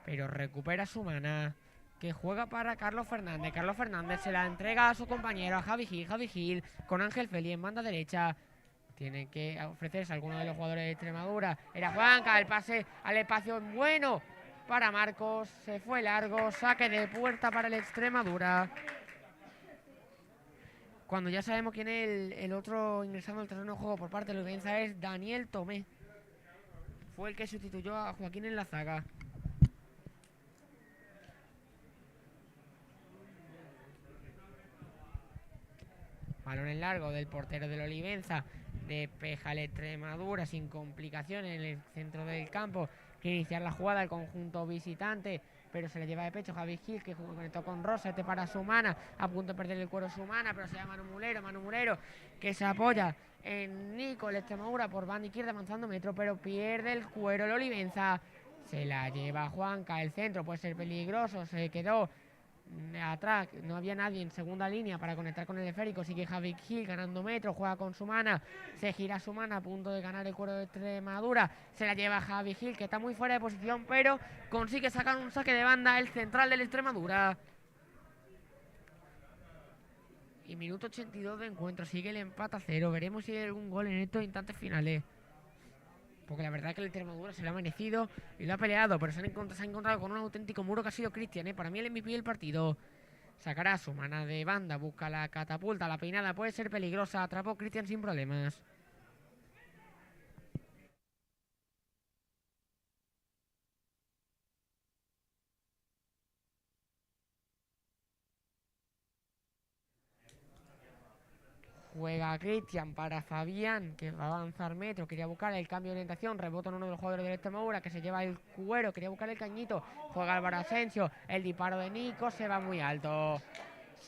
A: pero recupera su mana, que juega para Carlos Fernández. Carlos Fernández se la entrega a su compañero, a Javi Gil, con Ángel Feli en banda derecha. Tiene que ofrecerse a alguno de los jugadores de Extremadura. Era Juanca, el pase al espacio bueno para Marcos, se fue largo, saque de puerta para el Extremadura. Cuando ya sabemos quién es el otro ingresando al terreno de juego por parte de la Olivenza, es Daniel Tomé. Fue el que sustituyó a Joaquín en la zaga. Balón en largo del portero del Olivenza. Despeja el Extremadura sin complicaciones en el centro del campo. Quiere iniciar la jugada al conjunto visitante, pero se le lleva de pecho Javi Gil, que conectó con Rosa, para Sumana, a punto de perder el cuero Sumana, pero se llama Manu Mulero, que se apoya en Nico, el Extremadura por banda izquierda avanzando metro, pero pierde el cuero el Olivenza, se la lleva Juanca, el centro puede ser peligroso, se quedó atrás, no había nadie en segunda línea para conectar con el esférico, sigue Javi Gil ganando metros, juega con Sumana, se gira Sumana a punto de ganar el cuero de Extremadura, se la lleva Javi Gil, que está muy fuera de posición, pero consigue sacar un saque de banda el central del Extremadura. Y minuto 82 de encuentro, sigue el empate a 0, veremos si hay algún gol en estos instantes finales. Porque la verdad es que el Extremadura se lo ha merecido y lo ha peleado, pero se ha encontrado con un auténtico muro que ha sido Cristian, Para mí el MVP del partido. Sacará su mana de banda, busca la catapulta, la peinada puede ser peligrosa, atrapó Cristian sin problemas. Juega Cristian para Fabián, que va a avanzar metro, quería buscar el cambio de orientación, rebota en uno de los jugadores del Extremadura, que se lleva el cuero, quería buscar el cañito, juega Álvaro Asensio, el disparo de Nico, se va muy alto,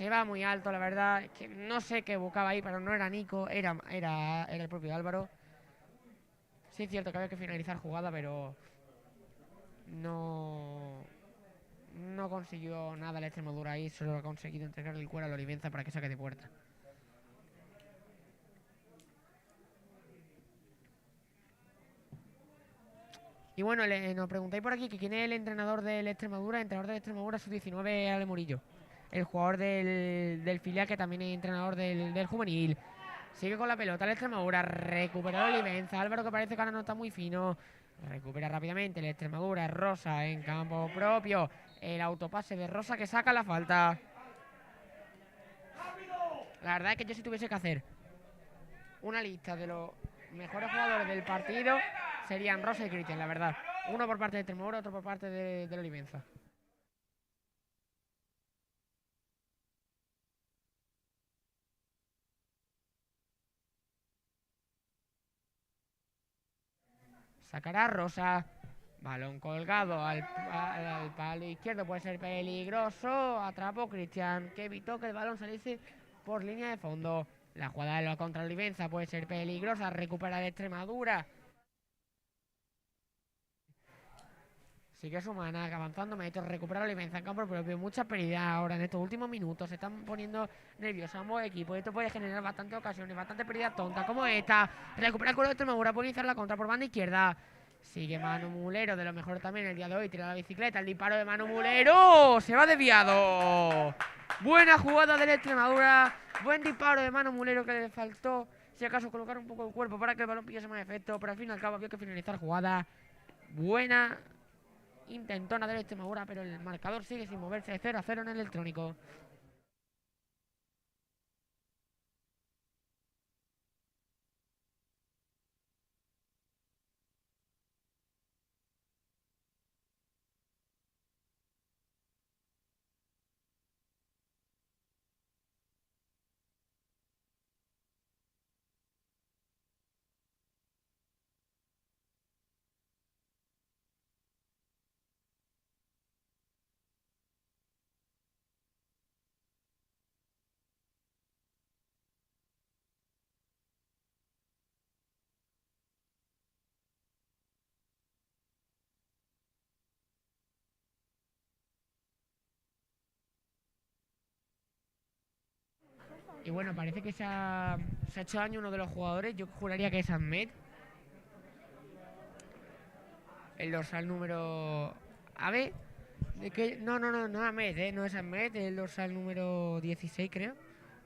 A: la verdad, que no sé qué buscaba ahí, pero no era Nico, era el propio Álvaro. Sí es cierto que había que finalizar jugada, pero no consiguió nada el Extremadura ahí, solo ha conseguido entregarle el cuero a la Olivenza para que saque de puerta. Y bueno, nos preguntáis por aquí que quién es el entrenador del Extremadura. El entrenador del Extremadura sub-19 es Ale Murillo, el jugador del filial, que también es entrenador del juvenil. Sigue con la pelota el Extremadura, recupera el Olivenza, Álvaro, que parece que ahora no está muy fino, recupera rápidamente el Extremadura, Rosa en campo propio, el autopase de Rosa que saca la falta. La verdad es que yo, si tuviese que hacer una lista de los mejores jugadores del partido, serían Rosa y Cristian, la verdad. Uno por parte de Extremadura, otro por parte de Olivenza. Sacará Rosa. Balón colgado al palo izquierdo, puede ser peligroso. Atrapó Cristian, que evitó que el balón saliese por línea de fondo. La jugada de la contra Olivenza puede ser peligrosa. Recupera de Extremadura. Sigue Sumana, avanzando metros, recupera Olivenza en campo propio. Mucha pérdida ahora en estos últimos minutos. Se están poniendo nerviosos ambos equipos. Esto puede generar bastantes ocasiones, bastante pérdida tonta como esta. Recupera el cuero de Extremadura, puede iniciar la contra por banda izquierda. Sigue Manu Mulero, de lo mejor también el día de hoy. Tira la bicicleta, el disparo de Manu Mulero. Se va desviado. Buena jugada de la Extremadura. Buen disparo de Manu Mulero, que le faltó, si acaso, colocar un poco el cuerpo para que el balón pillase más efecto. Pero al fin y al cabo había que finalizar jugada. Buena intentona del Extremadura, pero el marcador sigue sin moverse. 0-0 en el electrónico. Y bueno, parece que se ha hecho daño uno de los jugadores. Yo juraría que es Ahmed. El dorsal número... A ver... No Ahmed, no es Ahmed. El dorsal número 16, creo.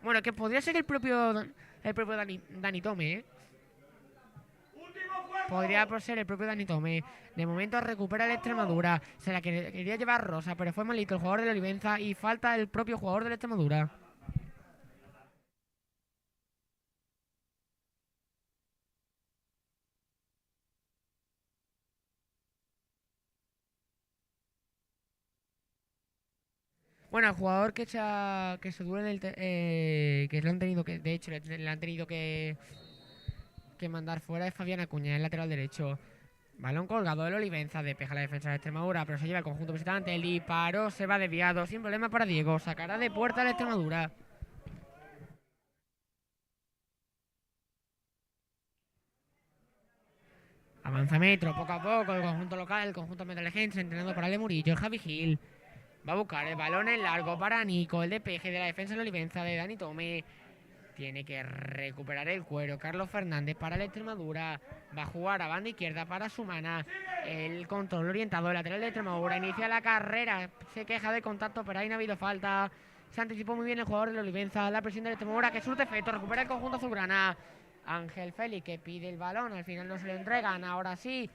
A: Bueno, que podría ser el propio Dani Tome, Podría ser el propio Dani Tome. De momento recupera el Extremadura. Se la quería llevar Rosa, pero fue malito el jugador de la Olivenza y falta el propio jugador del Extremadura. Bueno, el jugador que se duele que lo han tenido que, de hecho, le han tenido que mandar fuera es Fabián Acuña, el lateral derecho. Balón colgado del Olivenza, despeja la defensa de Extremadura, pero se lleva el conjunto visitante. El disparo se va desviado, sin problema para Diego. Sacará de puerta la Extremadura. Avanza Metro, poco a poco, el conjunto local, el conjunto metalejense, entrenado por Ale Murillo, el Javi Gil. Va a buscar el balón en largo para Nico, el despeje de la defensa de la Olivenza de Dani Tome. Tiene que recuperar el cuero. Carlos Fernández para la Extremadura. Va a jugar a banda izquierda para Sumana. El control orientado del lateral de Extremadura. Inicia la carrera. Se queja de contacto, pero ahí no ha habido falta. Se anticipó muy bien el jugador de la Olivenza. La presión de la Extremadura que surte efecto. Recupera el conjunto azulgrana. Ángel Félix que pide el balón. Al final no se lo entregan. Ahora sí.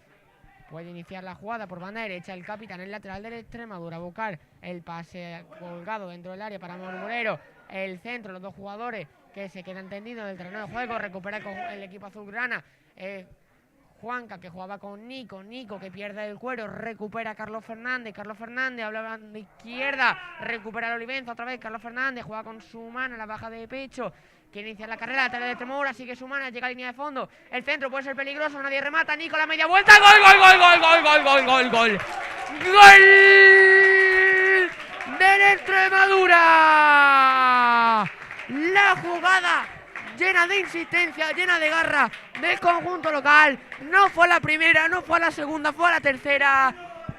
A: Puede iniciar la jugada por banda derecha. El capitán, el lateral de la Extremadura. Buscar el pase colgado dentro del área para Murmurero. El centro, los dos jugadores que se quedan tendidos en el terreno de juego. Recupera el equipo azulgrana. Juanca que jugaba con Nico. Nico que pierde el cuero. Recupera Carlos Fernández. Carlos Fernández habla a la izquierda. Recupera el Olivenza otra vez. Carlos Fernández juega con Sumana. La baja de pecho. Quiere iniciar la carrera. La tarea de Extremadura. Sigue Sumana. Llega a línea de fondo. El centro puede ser peligroso. Nadie remata. Nico la media vuelta. ¡Gol, gol, gol, gol, gol, gol, gol, gol, gol! ¡Gol del Extremadura! La jugada llena de insistencia, llena de garra del conjunto local. No fue la primera, no fue la segunda, fue la tercera.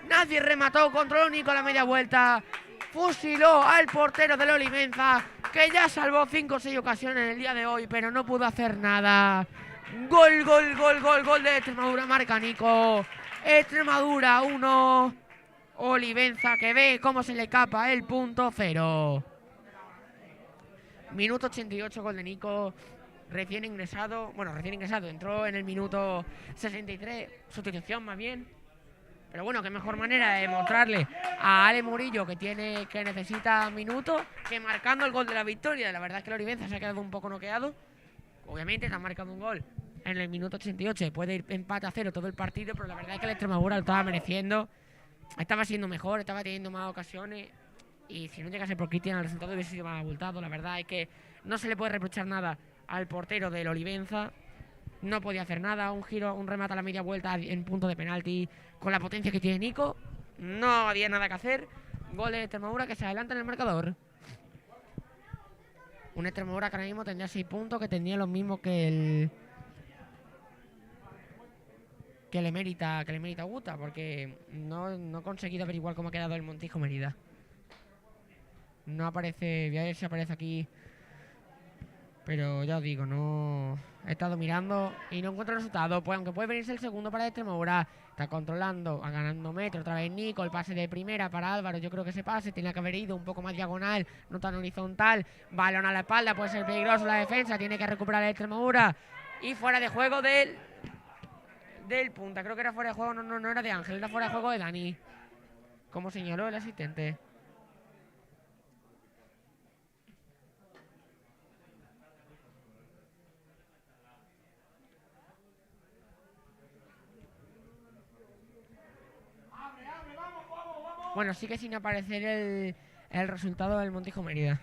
A: Nadie remató, controló Nico la media vuelta. Fusiló al portero de la Olivenza, que ya salvó 5 o 6 ocasiones en el día de hoy, pero no pudo hacer nada. Gol, gol, gol, gol, gol de Extremadura, marca Nico. Extremadura 1, Olivenza que ve cómo se le escapa el punto 0. Minuto 88, gol de Nico, recién ingresado, entró en el minuto 63, sustitución más bien. Pero bueno, qué mejor manera de mostrarle a Ale Murillo que necesita minutos, que marcando el gol de la victoria. La verdad es que el Olivenza se ha quedado un poco noqueado. Obviamente se ha marcado un gol en el minuto 88, puede ir empate a 0 todo el partido, pero la verdad es que el Extremadura lo estaba mereciendo. Estaba siendo mejor, estaba teniendo más ocasiones. Y si no llegase por Cristian, el resultado hubiese sido más abultado. La verdad es que no se le puede reprochar nada al portero del Olivenza. No podía hacer nada. Un giro, un remate a la media vuelta en punto de penalti. Con la potencia que tiene Nico, no había nada que hacer. Gol de Extremadura que se adelanta en el marcador. Un Extremadura que ahora mismo tendría 6 puntos, que tendría los mismos que el Emérita Guta, porque no he conseguido averiguar cómo ha quedado el Montijo Mérida. No aparece, voy a ver si aparece aquí. Pero ya os digo, no he estado mirando y no encuentro el resultado. Pues aunque puede venirse el segundo para Extremadura. Está controlando, ganando metro. Otra vez Nico, el pase de primera para Álvaro. Yo creo que ese pase tenía que haber ido un poco más diagonal, no tan horizontal. Balón a la espalda, puede ser peligroso la defensa. Tiene que recuperar el Extremadura. Y fuera de juego del punta. Creo que era fuera de juego, no era de Ángel, era fuera de juego de Dani. como señaló el asistente. Bueno, sigue sin aparecer el resultado del Montijo Mérida.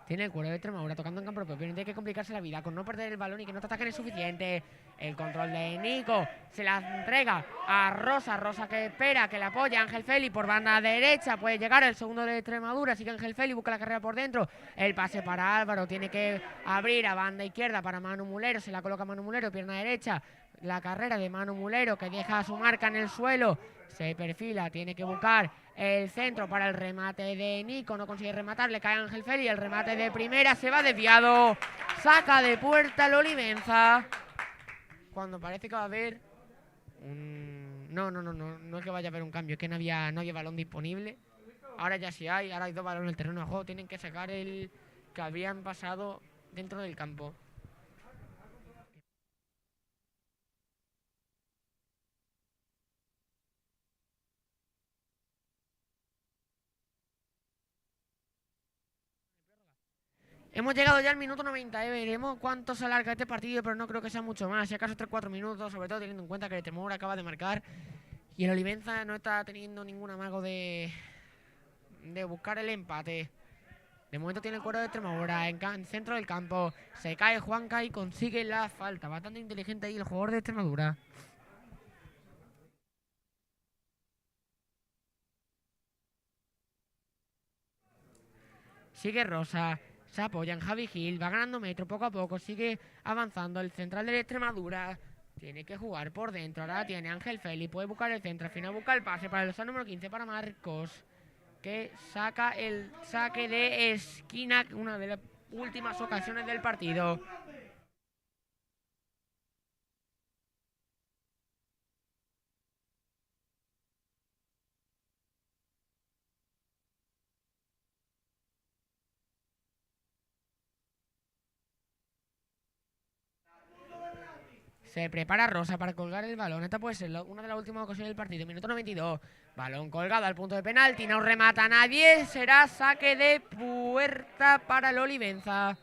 A: Tiene el cuero de Extremadura tocando en campo propio. Tiene que complicarse la vida con no perder el balón y que no te ataquen es suficiente. El control de Nico se la entrega a Rosa. Rosa que espera, que la apoya Ángel Feli por banda derecha. Puede llegar el segundo de Extremadura. Así que Ángel Feli busca la carrera por dentro. El pase para Álvaro. Tiene que abrir a banda izquierda para Manu Mulero. Se la coloca Manu Mulero, pierna derecha. La carrera de Manu Mulero que deja su marca en el suelo. Se perfila, tiene que buscar el centro para el remate de Nico. No consigue rematar, le cae Ángel Feli. El remate de primera se va desviado. Saca de puerta el Olivenza. Cuando parece que va a haber un... No es que vaya a haber un cambio. Es que no había balón disponible. Ahora ya sí hay. Ahora hay 2 balones en el terreno de juego. Tienen que sacar el que habían pasado dentro del campo. Hemos llegado ya al minuto 90, veremos cuánto se alarga este partido, pero no creo que sea mucho más, si acaso 3-4 minutos, sobre todo teniendo en cuenta que el Extremadura acaba de marcar y el Olivenza no está teniendo ningún amago de buscar el empate. De momento tiene el cuero de Extremadura en centro del campo, se cae Juanca y consigue la falta, bastante inteligente ahí el jugador de Extremadura. Sigue Rosa. Se apoya en Javi Gil, va ganando metro poco a poco, sigue avanzando el central de Extremadura. Tiene que jugar por dentro, ahora tiene Ángel Feli, puede buscar el centro, al final busca el pase para el dorsal número 15 para Marcos, que saca el saque de esquina, una de las últimas ocasiones del partido. Se prepara Rosa para colgar el balón. Esta puede ser una de las últimas ocasiones del partido. Minuto 92. Balón colgado al punto de penalti. No remata nadie. Será saque de puerta para el Olivenza.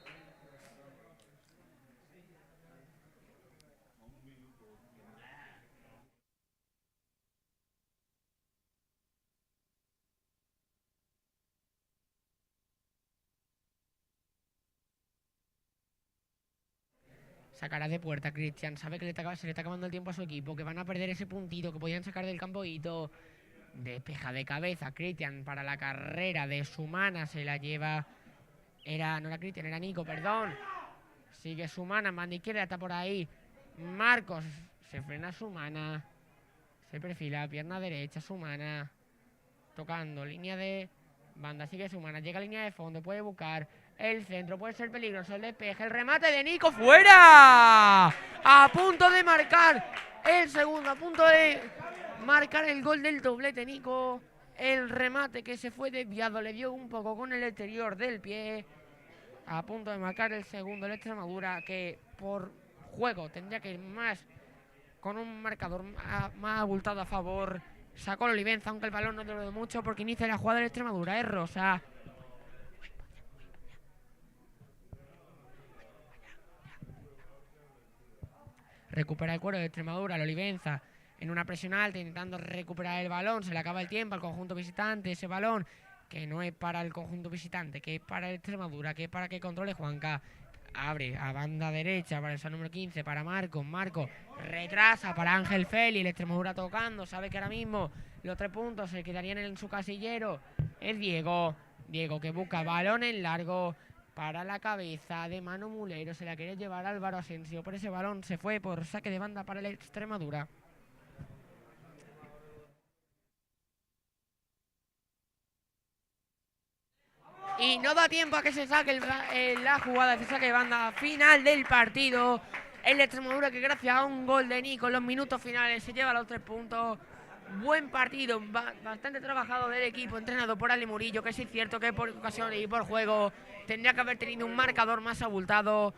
A: Sacará de puerta Cristian. Sabe que se le está acabando el tiempo a su equipo. Que van a perder ese puntito que podían sacar del campo. Despeja de cabeza Cristian para la carrera de Sumana. Se la lleva. No era Cristian, era Nico, perdón. Sigue Sumana, banda izquierda, está por ahí. Marcos. Se frena Sumana. Se perfila, pierna derecha, Sumana. Tocando, línea de banda. Sigue Sumana. Llega a línea de fondo. Puede buscar. El centro puede ser peligroso, el despeje, el remate de Nico, ¡fuera! A punto de marcar el segundo, a punto de marcar el gol del doblete Nico. El remate que se fue desviado, le dio un poco con el exterior del pie. A punto de marcar el segundo, el Extremadura, que por juego tendría que ir más con un marcador más abultado a favor. Sacó el Olivenza, aunque el balón no duró mucho porque inicia la jugada del Extremadura, es Rosa. Recupera el cuero de Extremadura, el Olivenza en una presión alta intentando recuperar el balón. Se le acaba el tiempo al conjunto visitante. Ese balón que no es para el conjunto visitante, que es para el Extremadura, que es para que controle Juanca. Abre a banda derecha para el número 15 para Marcos. Marcos retrasa para Ángel Feli. El Extremadura tocando. Sabe que ahora mismo los 3 puntos se quedarían en su casillero. Es Diego. Diego que busca balón en largo. Para la cabeza de Manu Mulero. Se la quiere llevar Álvaro Asensio. Por ese balón se fue por saque de banda para el Extremadura. Y no da tiempo a que se saque la jugada de saque de banda final del partido. El Extremadura que gracias a un gol de Nico en los minutos finales se lleva los 3 puntos. Buen partido, bastante trabajado del equipo, entrenado por Ali Murillo, que sí es cierto que por ocasiones y por juego tendría que haber tenido un marcador más abultado,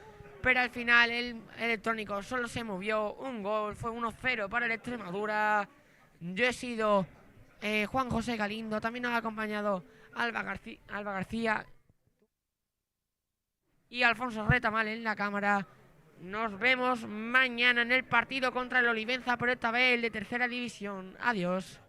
A: pero al final el electrónico solo se movió un gol, fue 1-0 para el Extremadura. Yo he sido Juan José Galindo, también nos ha acompañado Alba García y Alfonso Retamal en la cámara. Nos vemos mañana en el partido contra el Olivenza, por esta vez el de tercera división. Adiós.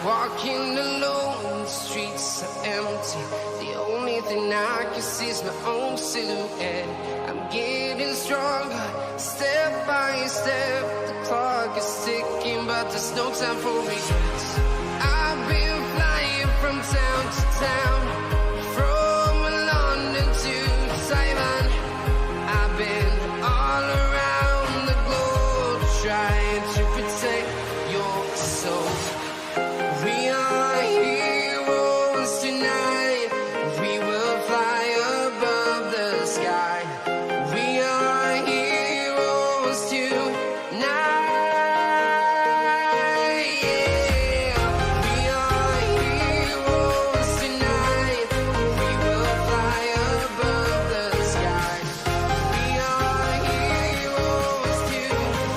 C: Walking alone, the streets are empty. The only thing I can see is my own silhouette. I'm getting stronger, step by step. The clock is ticking, but there's no time for regrets. I've been flying from town to town.